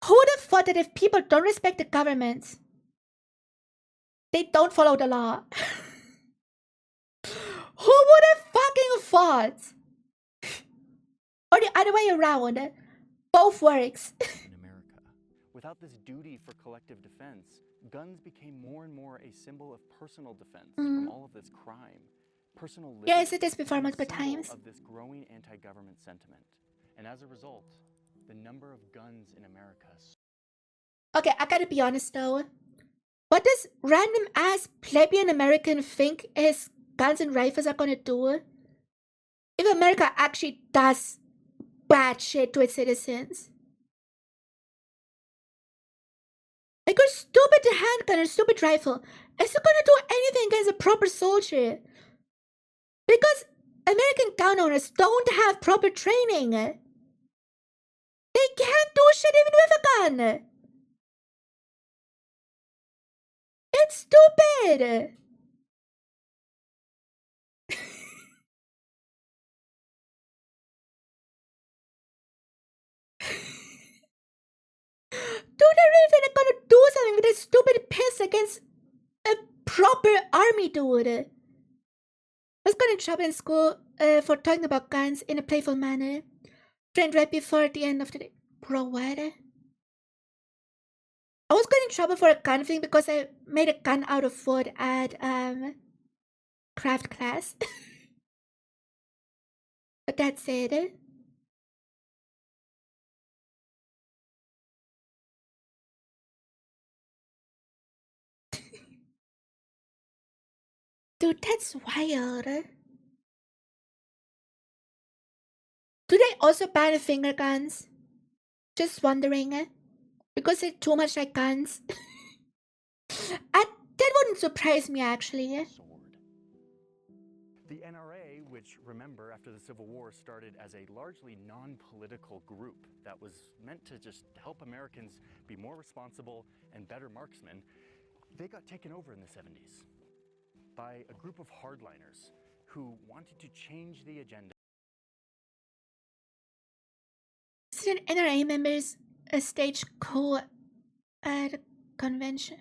Who would have thought that if people don't respect the government, they don't follow the law? Who would have fucking thought? Or the other way around. Both works. In America. Without this duty for collective defense, guns became more and more a symbol of personal defense from all of this crime. Personal liberty. Yeah, I said this before multiple times. Of this growing anti-government sentiment. And as a result, the number of guns in America. Okay, I gotta be honest though. What does random ass plebeian American think his guns and rifles are gonna do if America actually does bad shit to its citizens? Like your stupid handgun or stupid rifle is not gonna do anything against a proper soldier. Because American gun owners don't have proper training. They can't do shit even with a gun. It's stupid. Dude, they're really gonna do something with this stupid piss against a proper army dude. I was got in trouble in school for talking about guns in a playful manner. Friend right before the end of the day. Bro, what? I was got in trouble for a gun thing because I made a gun out of wood at craft class. But that's it. Dude, that's wild. Do they also ban finger guns? Just wondering. Because they're too much like guns. That wouldn't surprise me, actually. The NRA, which, remember, after the Civil War started as a largely non-political group that was meant to just help Americans be more responsible and better marksmen, they got taken over in the 70s by a group of hardliners who wanted to change the agenda. Did NRA members stage coup at a convention?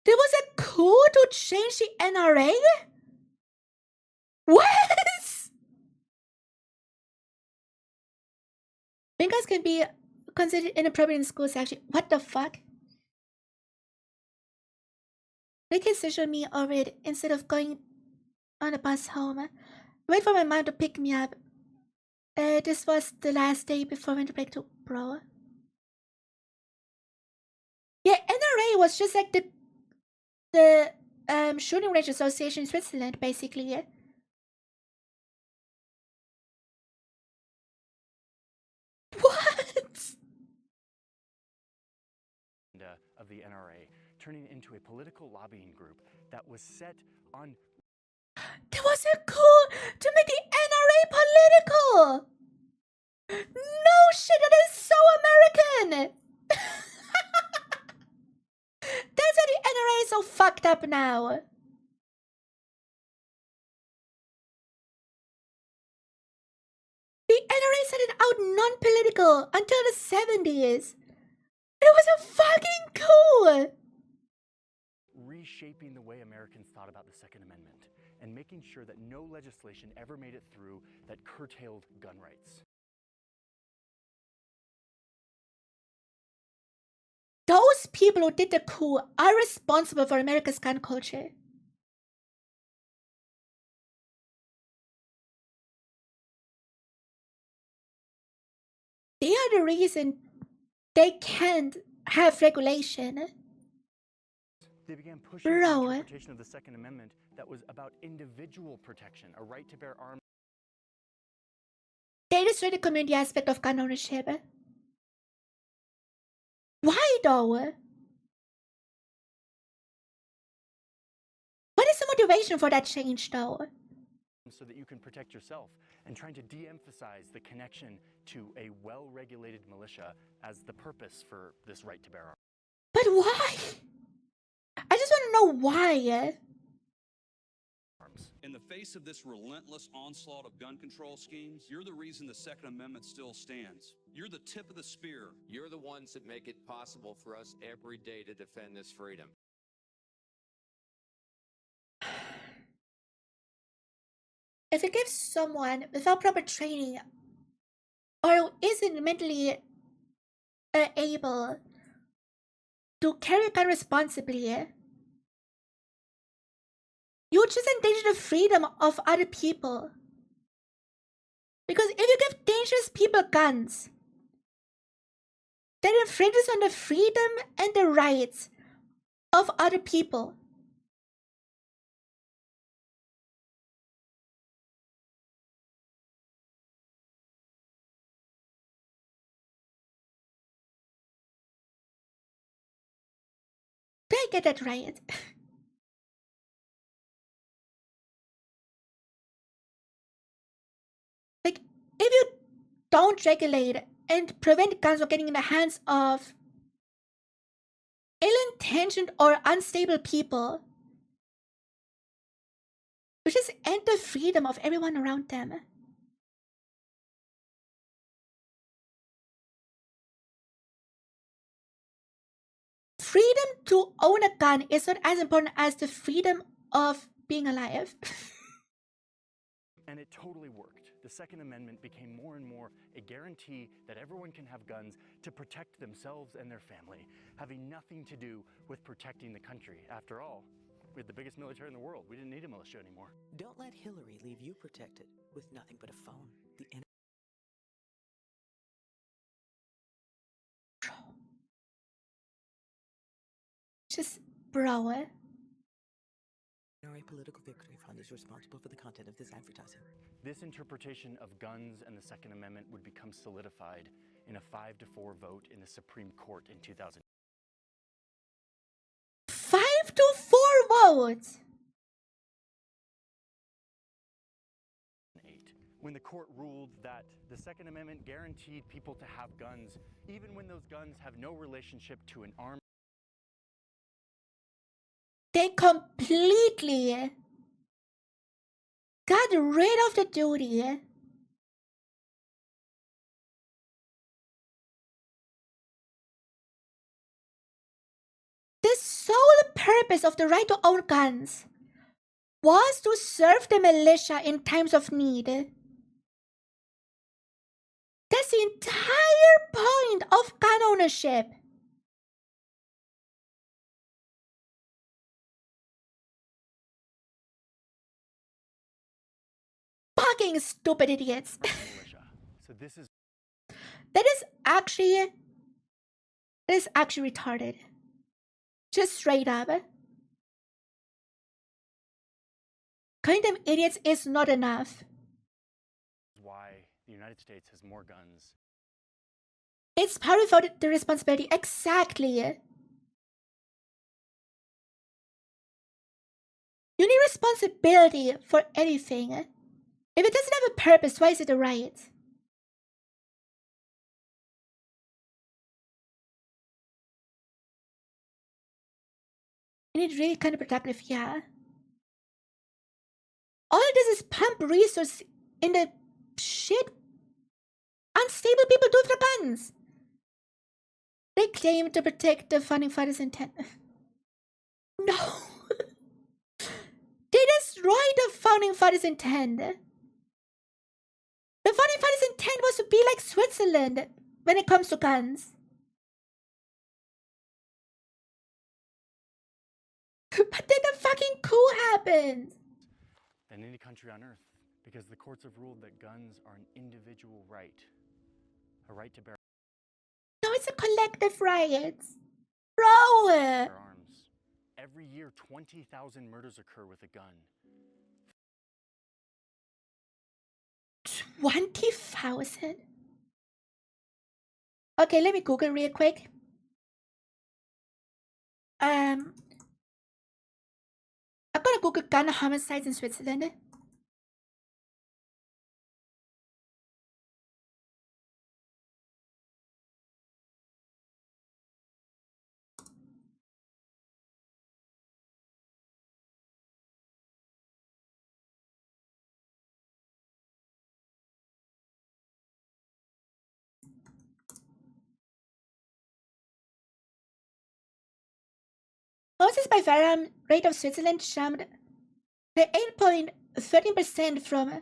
There was a coup to change the NRA? What? Fingers can be considered inappropriate in schools, actually. What the fuck? Ricky scheduled me over it instead of going on the bus home. Wait for my mom to pick me up. This was the last day before winter break to bro. Yeah, NRA was just like the shooting range association in Switzerland, basically. Yeah. What? Of the NRA, turning into a political lobbying group that was set on. There was a coup to make the NRA political. No shit, that is so American. That's why the NRA is so fucked up now. The NRA started out non-political until the 70s. It was a fucking coup! Reshaping the way Americans thought about the Second Amendment and making sure that no legislation ever made it through that curtailed gun rights. Those people who did the coup are responsible for America's gun culture. They are the reason they can't have regulation. They began pushing an interpretation of the Second Amendment that was about individual protection, a right to bear arms. They destroyed the community aspect of gun ownership. Why though? What is the motivation for that change though? So that you can protect yourself, and trying to de-emphasize the connection to a well-regulated militia as the purpose for this right to bear arms. But why? I just want to know why. In the face of this relentless onslaught of gun control schemes, you're the reason the Second Amendment still stands. You're the tip of the spear. You're the ones that make it possible for us every day to defend this freedom. If you give someone without proper training or who isn't mentally able to carry a gun responsibly, you just endanger the freedom of other people. Because if you give dangerous people guns, that infringes on the freedom and the rights of other people. Did I get that right? Like, if you don't regulate and prevent guns from getting in the hands of ill-intentioned or unstable people, you just end the freedom of everyone around them. Freedom to own a gun is not as important as the freedom of being alive. And it totally worked. The Second Amendment became more and more a guarantee that everyone can have guns to protect themselves and their family, having nothing to do with protecting the country. After all, we had the biggest military in the world. We didn't need a militia anymore. Don't let Hillary leave you protected with nothing but a phone. The Just bro. NRA Political Victory Fund is responsible for the content of this advertising. This interpretation of guns and the Second Amendment would become solidified in a 5-4 vote in the Supreme Court in 2000. 5-4 votes. When the court ruled that the Second Amendment guaranteed people to have guns, even when those guns have no relationship to an armed. They completely got rid of the duty the sole purpose of the right to own guns was to serve the militia in times of need. That's the entire point of gun ownership. Fucking stupid idiots. militia. So this is That is actually retarded. Just straight up. Calling them idiots is not enough. why the United States has more guns. It's part of the responsibility. Exactly. You need responsibility for anything. If it doesn't have a purpose, why is it a right? You need really kind of protective, yeah. All it does is pump resources in the shit unstable people do with their guns. They claim to protect the founding fathers' intent. No. They destroyed the founding fathers' intent. The founding fathers' intent was to be like Switzerland when it comes to guns. But then the fucking coup happened. Than any country on earth, because the courts have ruled that guns are an individual right. A right to bear No, it's a collective riot. Bro! arms. Every year, 20,000 murders occur with a gun. 20,000? Okay, let me Google real quick. I'm gonna Google gun homicides in Switzerland. Houses by firearm rate of Switzerland jumped to 8.13% from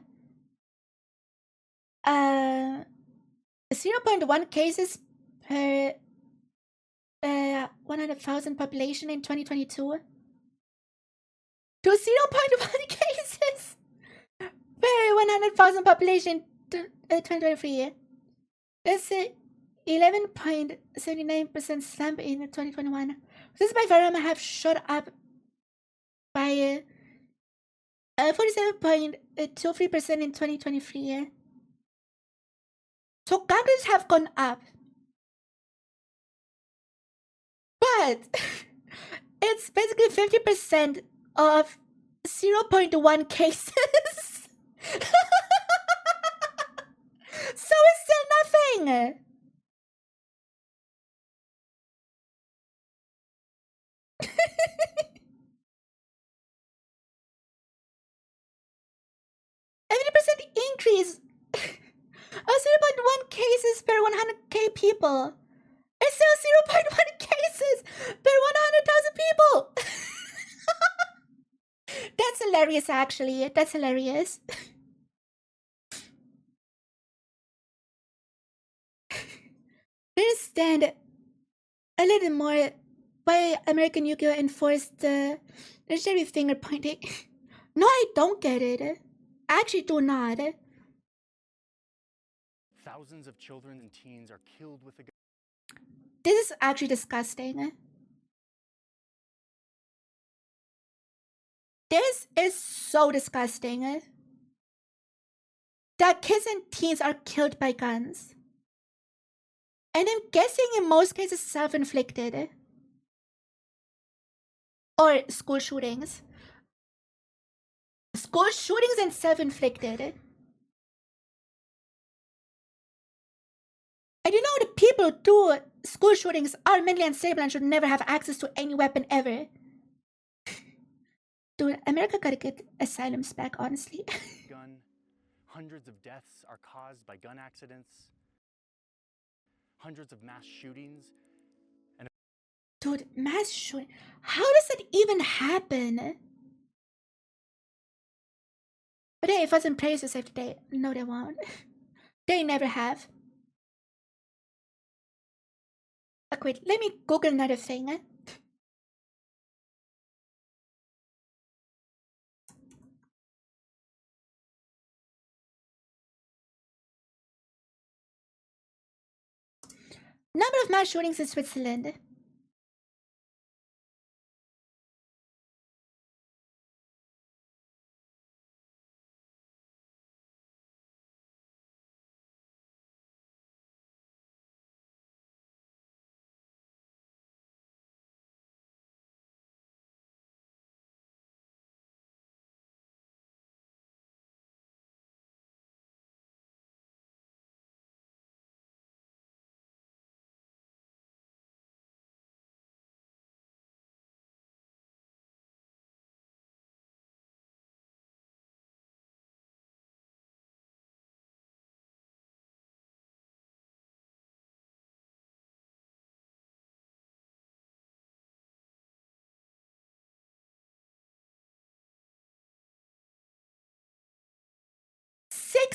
0.1 cases per 100,000 population in 2022 to 0.1 cases per 100,000 population in 2023. That's a 11.79% slump in 2021. Houses by firearm have shot up by 47.23% in 2023. So gun rates have gone up. But it's basically 50% of 0.1 cases. So it's still nothing. Increase of 0.1 cases per 100k people. It's still 0.1 cases per 100,000 people. That's hilarious, actually. That's hilarious. I understand a little more why American Yu-Gi-Oh enforced the legendary finger pointing. No, I don't get it. I actually do not. Thousands of children and teens are killed with a gun. This is actually disgusting. This is so disgusting. That kids and teens are killed by guns. And I'm guessing in most cases self-inflicted. Or school shootings. School shootings and self-inflicted. And you know the people who do school shootings are mentally unstable and should never have access to any weapon ever. Dude, America gotta get asylums back, honestly. Gun. Hundreds of deaths are caused by gun accidents. Hundreds of mass shootings. And dude, mass shooting. How does that even happen? But hey, if wasn't praised to save today, no they won't. They never have. But wait, let me Google another thing. Number of mass shootings in Switzerland.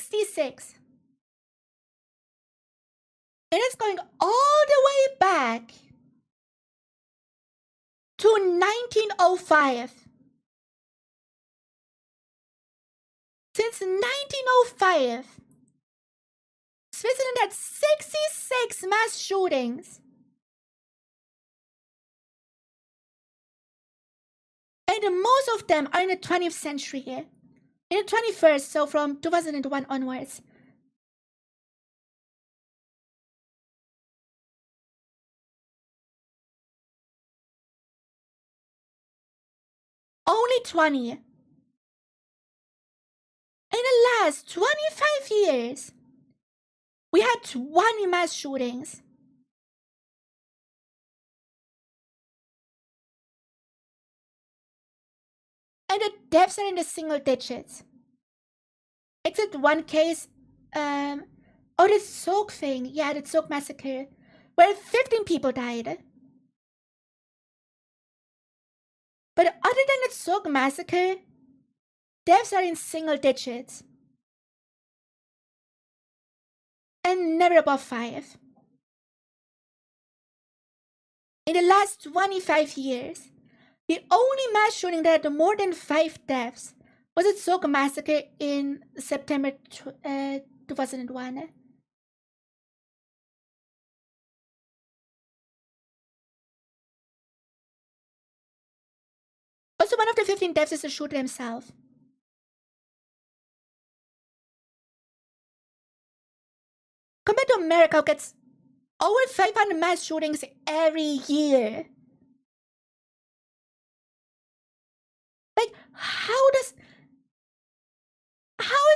'66. It is going all the way back to 1905. Since 1905, Switzerland had 66 mass shootings. And most of them are in the 20th century. In the 21st, so from 2001 onwards. Only 20. In the last 25 years, we had 20 mass shootings. And the deaths are in the single digits. Except one case, the 𝘕𝘴𝘦 thing. Yeah, the 𝘕𝘴𝘦 massacre, where 15 people died. But other than the 𝘕𝘴𝘦 massacre, deaths are in single digits. And never above 5. In the last 25 years, the only mass shooting that had more than 5 deaths was the 𝘕𝘴𝘦 massacre in September 2001. Also, one of the 15 deaths is the shooter himself. Compared to America, who gets over 500 mass shootings every year. Like, how is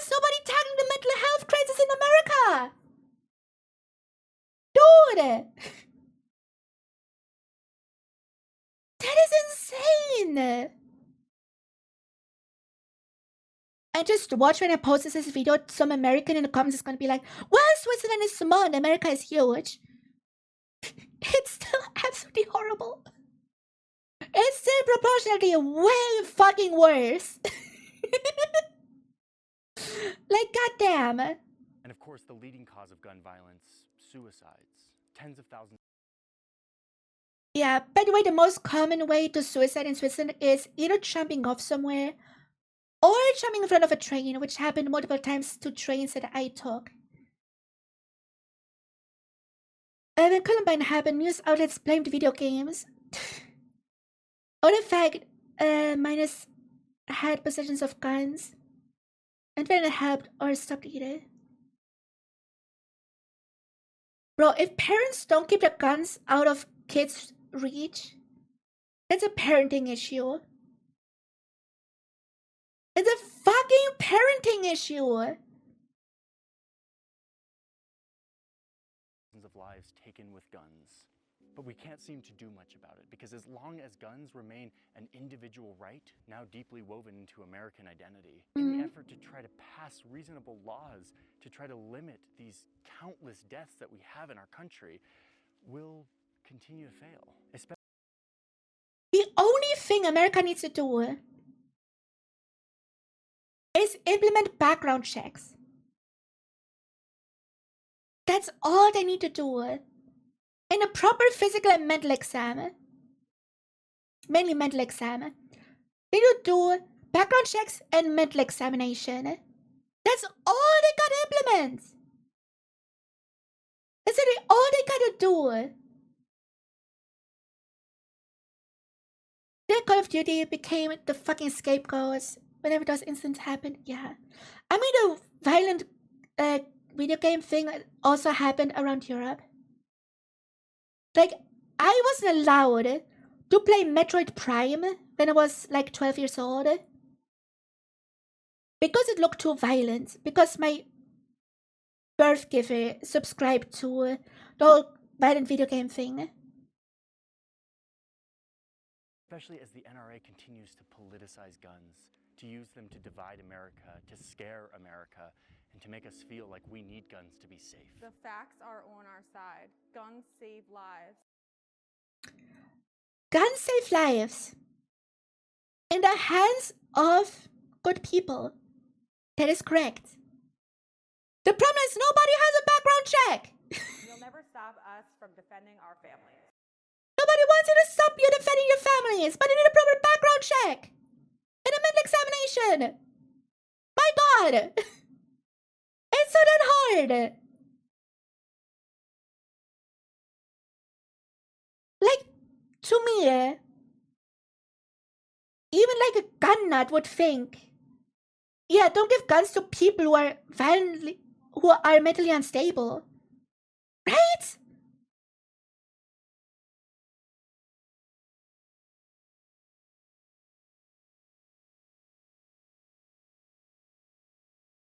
nobody tackling the mental health crisis in America? Dude! That is insane! And just watch when I post this video, some American in the comments is gonna be like, well, Switzerland is small and America is huge. It's still absolutely horrible. It's still proportionally way fucking worse. Like, goddamn. And of course, the leading cause of gun violence, suicides. Tens of thousands. Yeah, by the way, the most common way to suicide in Switzerland is either jumping off somewhere or jumping in front of a train, which happened multiple times to trains that I took. When Columbine happened, news outlets blamed video games. Or the fact minors had possessions of guns and when it helped or stopped either. Bro, if parents don't keep their guns out of kids' reach, that's a parenting issue. It's a fucking parenting issue. Of lives taken with guns. But we can't seem to do much about it because as long as guns remain an individual right, now deeply woven into American identity, in the effort to try to pass reasonable laws to try to limit these countless deaths that we have in our country, will continue to fail. The only thing America needs to do is implement background checks. That's all they need to do. And a proper physical and mental exam. Mainly mental exam. They need to do background checks and mental examination. That's all they gotta implement. That's the all they gotta do. Then Call of Duty became the fucking scapegoats whenever those incidents happened. Yeah. I mean, the violent video game thing also happened around Europe. Like, I wasn't allowed to play Metroid Prime when I was like 12 years old. Because it looked too violent. Because my birth giver subscribed to the whole violent video game thing. Especially as the NRA continues to politicize guns, to use them to divide America, to scare America, and to make us feel like we need guns to be safe. The facts are on our side. Guns save lives. Guns save lives. In the hands of good people. That is correct. The problem is nobody has a background check. You'll never stop us from defending our families. Nobody wants you to stop you defending your families, but you need a proper background check and a mental examination. My God, it's so damn hard. Like, to me, even like a gun nut would think, yeah, don't give guns to people who are mentally unstable, right?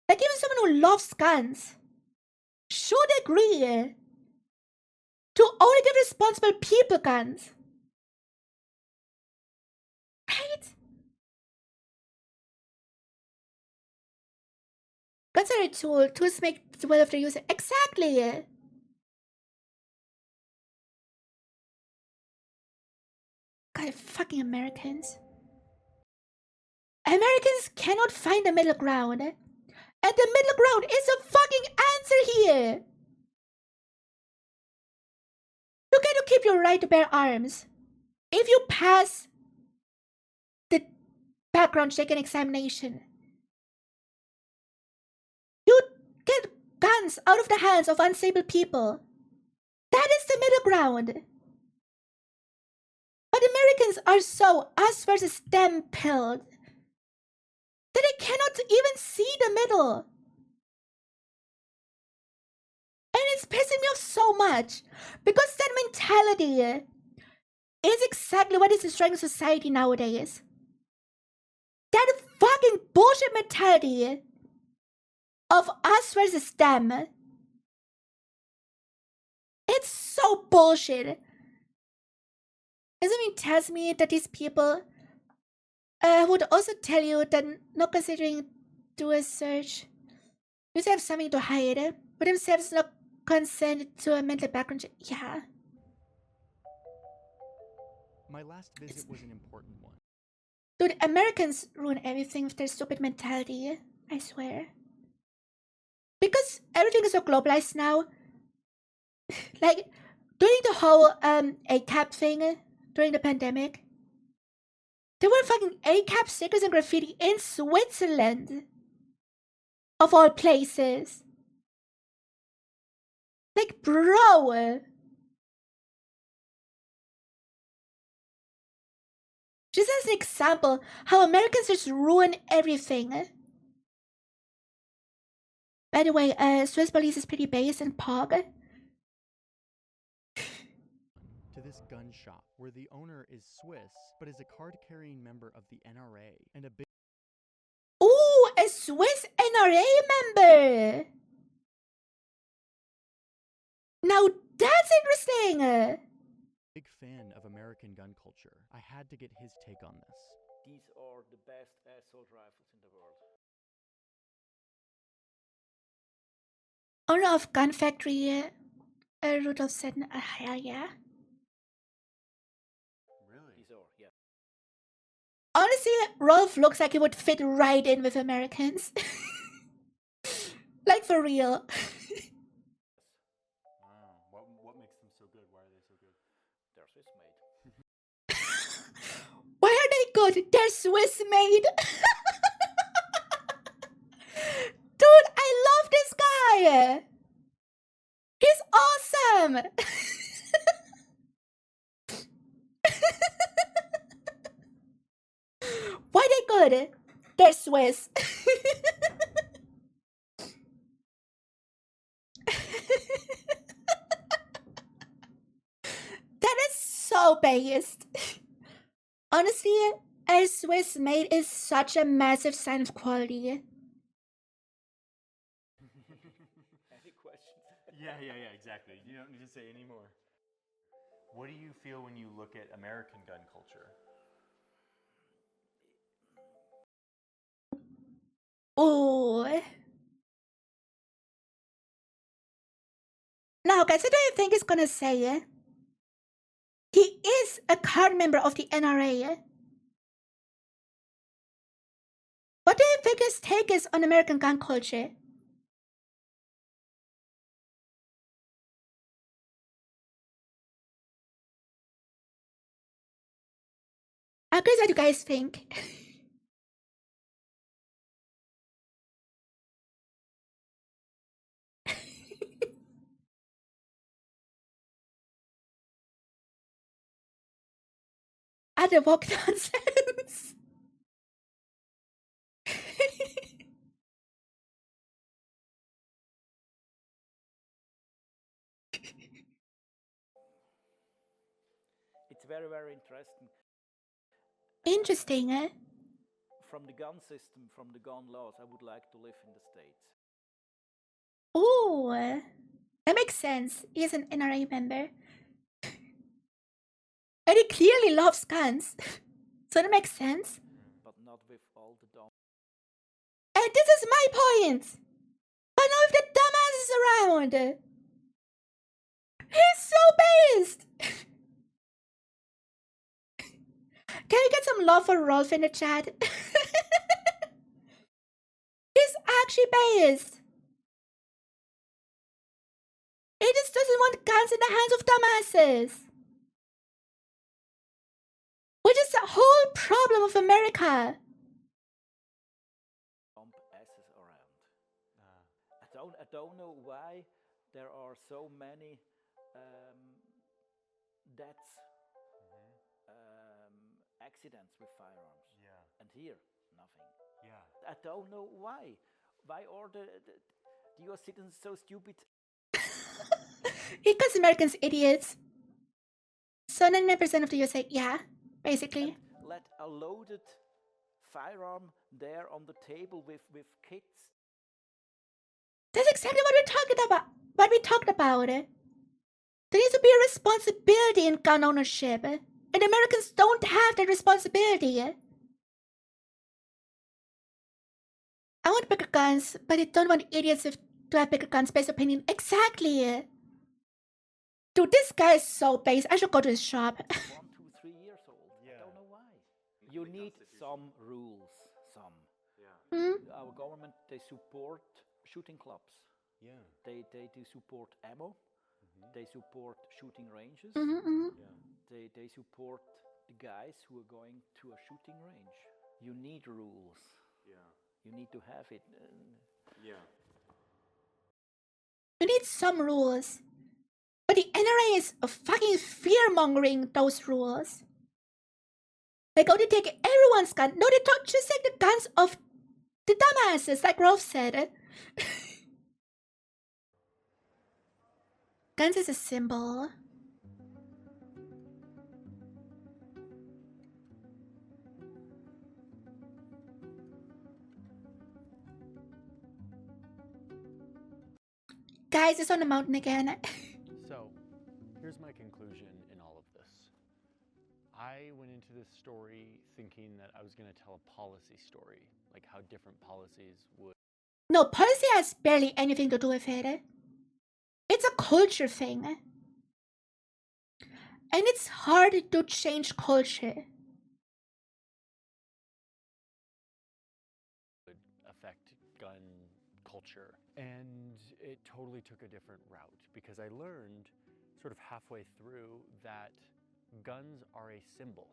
Like, even someone who loves guns should agree to only give responsible people guns. Right? Guns are a tool. Tools make the will of their user. Exactly. God, fucking Americans. Americans cannot find a middle ground. And the middle ground is a fucking answer here. You get to keep your right to bear arms if you pass the background check and examination. You get guns out of the hands of unstable people. That is the middle ground. But Americans are so us versus them pilled that I cannot even see the middle. And it's pissing me off so much because that mentality is exactly what is destroying society nowadays. That fucking bullshit mentality of us versus them. It's so bullshit. Something tells me that these people would also tell you that not considering do a search, you have something to hide, but themselves not consent to a mental background check. Yeah. My last visit was an important one. Dude, Americans ruin everything with their stupid mentality, I swear. Because everything is so globalized now. Like, during the whole ACAP thing, during the pandemic, there were fucking ACAP stickers and graffiti in Switzerland. Of all places. Like, bro. Just as an example, how Americans just ruin everything. By the way, Swiss police is pretty based in POG. To this gun shop, where the owner is Swiss, but is a card-carrying member of the NRA and a big... Ooh, a Swiss NRA member! Now that's interesting! Big fan of American gun culture. I had to get his take on this. These are the best assault rifles in the world. Owner of gun factory, Rudolf said, yeah. Really? These are, yeah. Honestly, Rolf looks like he would fit right in with Americans. Like, for real. Wow. What makes them so good? Why are they so good? They're Swiss made. Why are they good? They're Swiss made. Dude, I love this guy. He's awesome! Why they good? They're Swiss. That is so based. Honestly, a Swiss made is such a massive sign of quality. Any questions? Yeah, exactly. You don't need to say any more. What do you feel when you look at American gun culture? Ooh. Now, guys, what do you think he's gonna say? He is a card member of the NRA. What do you think his take is on American gun culture? I'm curious what you guys think. Other woke nonsense. It's very, very interesting. Interesting, eh? From the gun system, from the gun laws, I would like to live in the States. Ooh, that makes sense. He's an NRA member. And he clearly loves guns. So that makes sense. But not with all the dumb. And this is my point! But not if the dumbass is around! He's so based! Can we get some love for Rolf in the chat? He's actually based! He just doesn't want guns in the hands of dumbasses! Which is the whole problem of America! Dumb asses around. I don't know why there are so many deaths, accidents with firearms. Yeah. And here, nothing. Yeah. I don't know why. Why are the US citizens so stupid? Because Americans idiots. So 99% of the USA, yeah, basically. And let a loaded firearm there on the table with kids. That's exactly what we're talking about. What we talked about. There needs to be a responsibility in gun ownership. And Americans don't have that responsibility. I want bigger guns, but I don't want idiots to have bigger guns based opinion. Exactly. Dude, this guy is so base. I should go to his shop. 1, 2, 3 years old. Yeah. I don't know why. You need some rules. Some. Yeah. Hmm? Our government, they support shooting clubs. Yeah. They do support ammo. They support shooting ranges. Yeah. They support the guys who are going to a shooting range. You need rules. Yeah. You need to have it. Yeah. You need some rules. But the NRA is fucking fear-mongering those rules. Like, oh, they take everyone's gun. No, they don't just take the guns of the dumbasses, like Rolf said. Guns is a symbol. Guys, it's on the mountain again. So, here's my conclusion in all of this. I went into this story thinking that I was going to tell a policy story, like how different policies would. No, policy has barely anything to do with it. It's a culture thing. And it's hard to change culture. Would affect gun culture. And it totally took a different route because I learned sort of halfway through that guns are a symbol.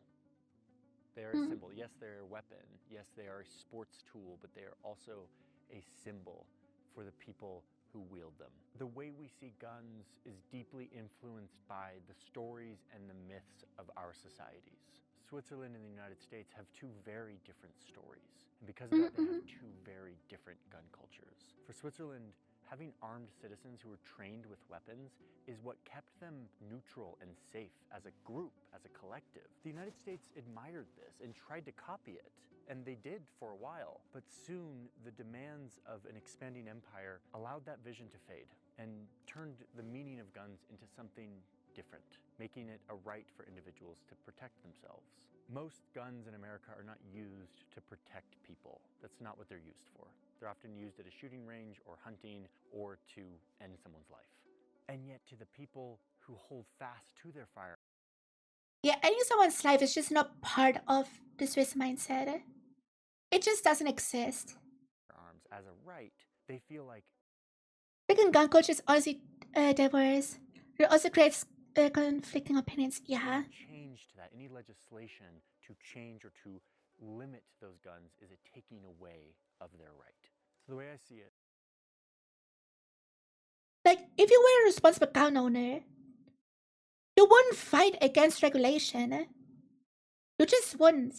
They are a symbol. Yes, they're a weapon. Yes, they are a sports tool, but they are also a symbol for the people who wield them. The way we see guns is deeply influenced by the stories and the myths of our societies. Switzerland and the United States have two very different stories, and because of that, they have two very different gun cultures. For Switzerland, having armed citizens who were trained with weapons is what kept them neutral and safe as a group, as a collective. The United States admired this and tried to copy it, and they did for a while. But soon, the demands of an expanding empire allowed that vision to fade and turned the meaning of guns into something different, making it a right for individuals to protect themselves. Most guns in America are not used to protect people. That's not what they're used for. They're often used at a shooting range or hunting or to end someone's life. And yet to the people who hold fast to their firearms, Yeah, ending someone's life is just not part of the Swiss mindset. It just doesn't exist. as a right, they feel like Freaking gun culture is honestly diverse. It also creates conflicting opinions. Yeah. change to that. Any legislation to change or to limit those guns is a taking away of their right. So the way I see it, Like, if you were a responsible gun owner, you wouldn't fight against regulation. You just wouldn't.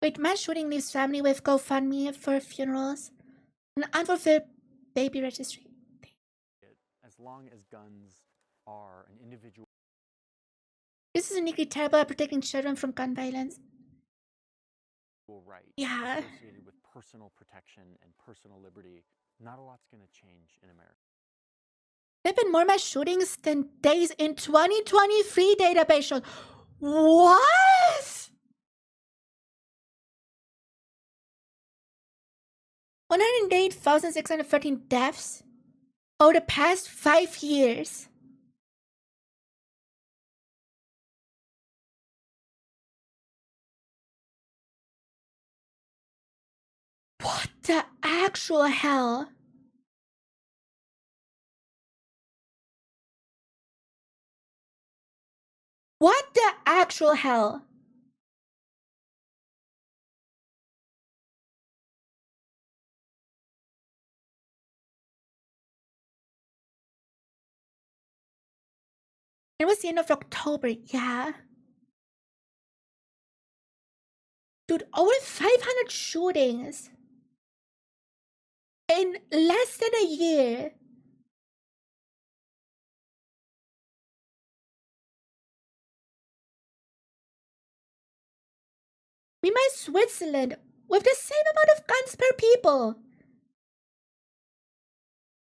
Wait, mass shooting leaves family with GoFundMe for funerals. An unfulfilled baby registry. as long as guns are an individual This is uniquely terrible at protecting children from gun violence. right Yeah. associated with personal protection and personal liberty, not a lot's going to change in America. There have been more mass shootings than days in 2023 database shows. What? 108,613 deaths over the past 5 years. What the actual hell? What the actual hell? It was the end of October, yeah. Dude, over 500 shootings in less than a year. Meanwhile, Switzerland, with the same amount of guns per people,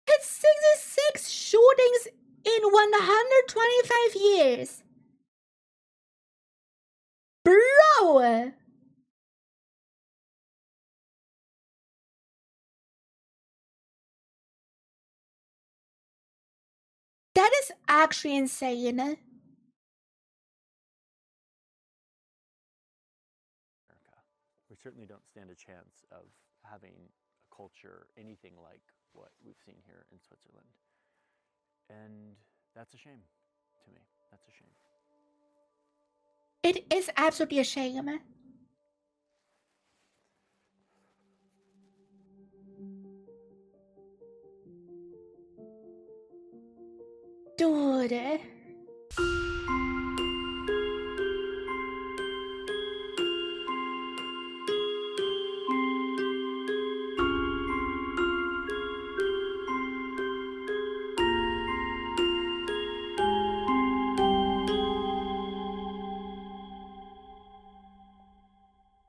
had 66 shootings in 125 years. Bro! That is actually insane. We certainly don't stand a chance of having a culture anything like what we've seen here in Switzerland. And that's a shame to me. That's a shame. It is absolutely a shame. Dude.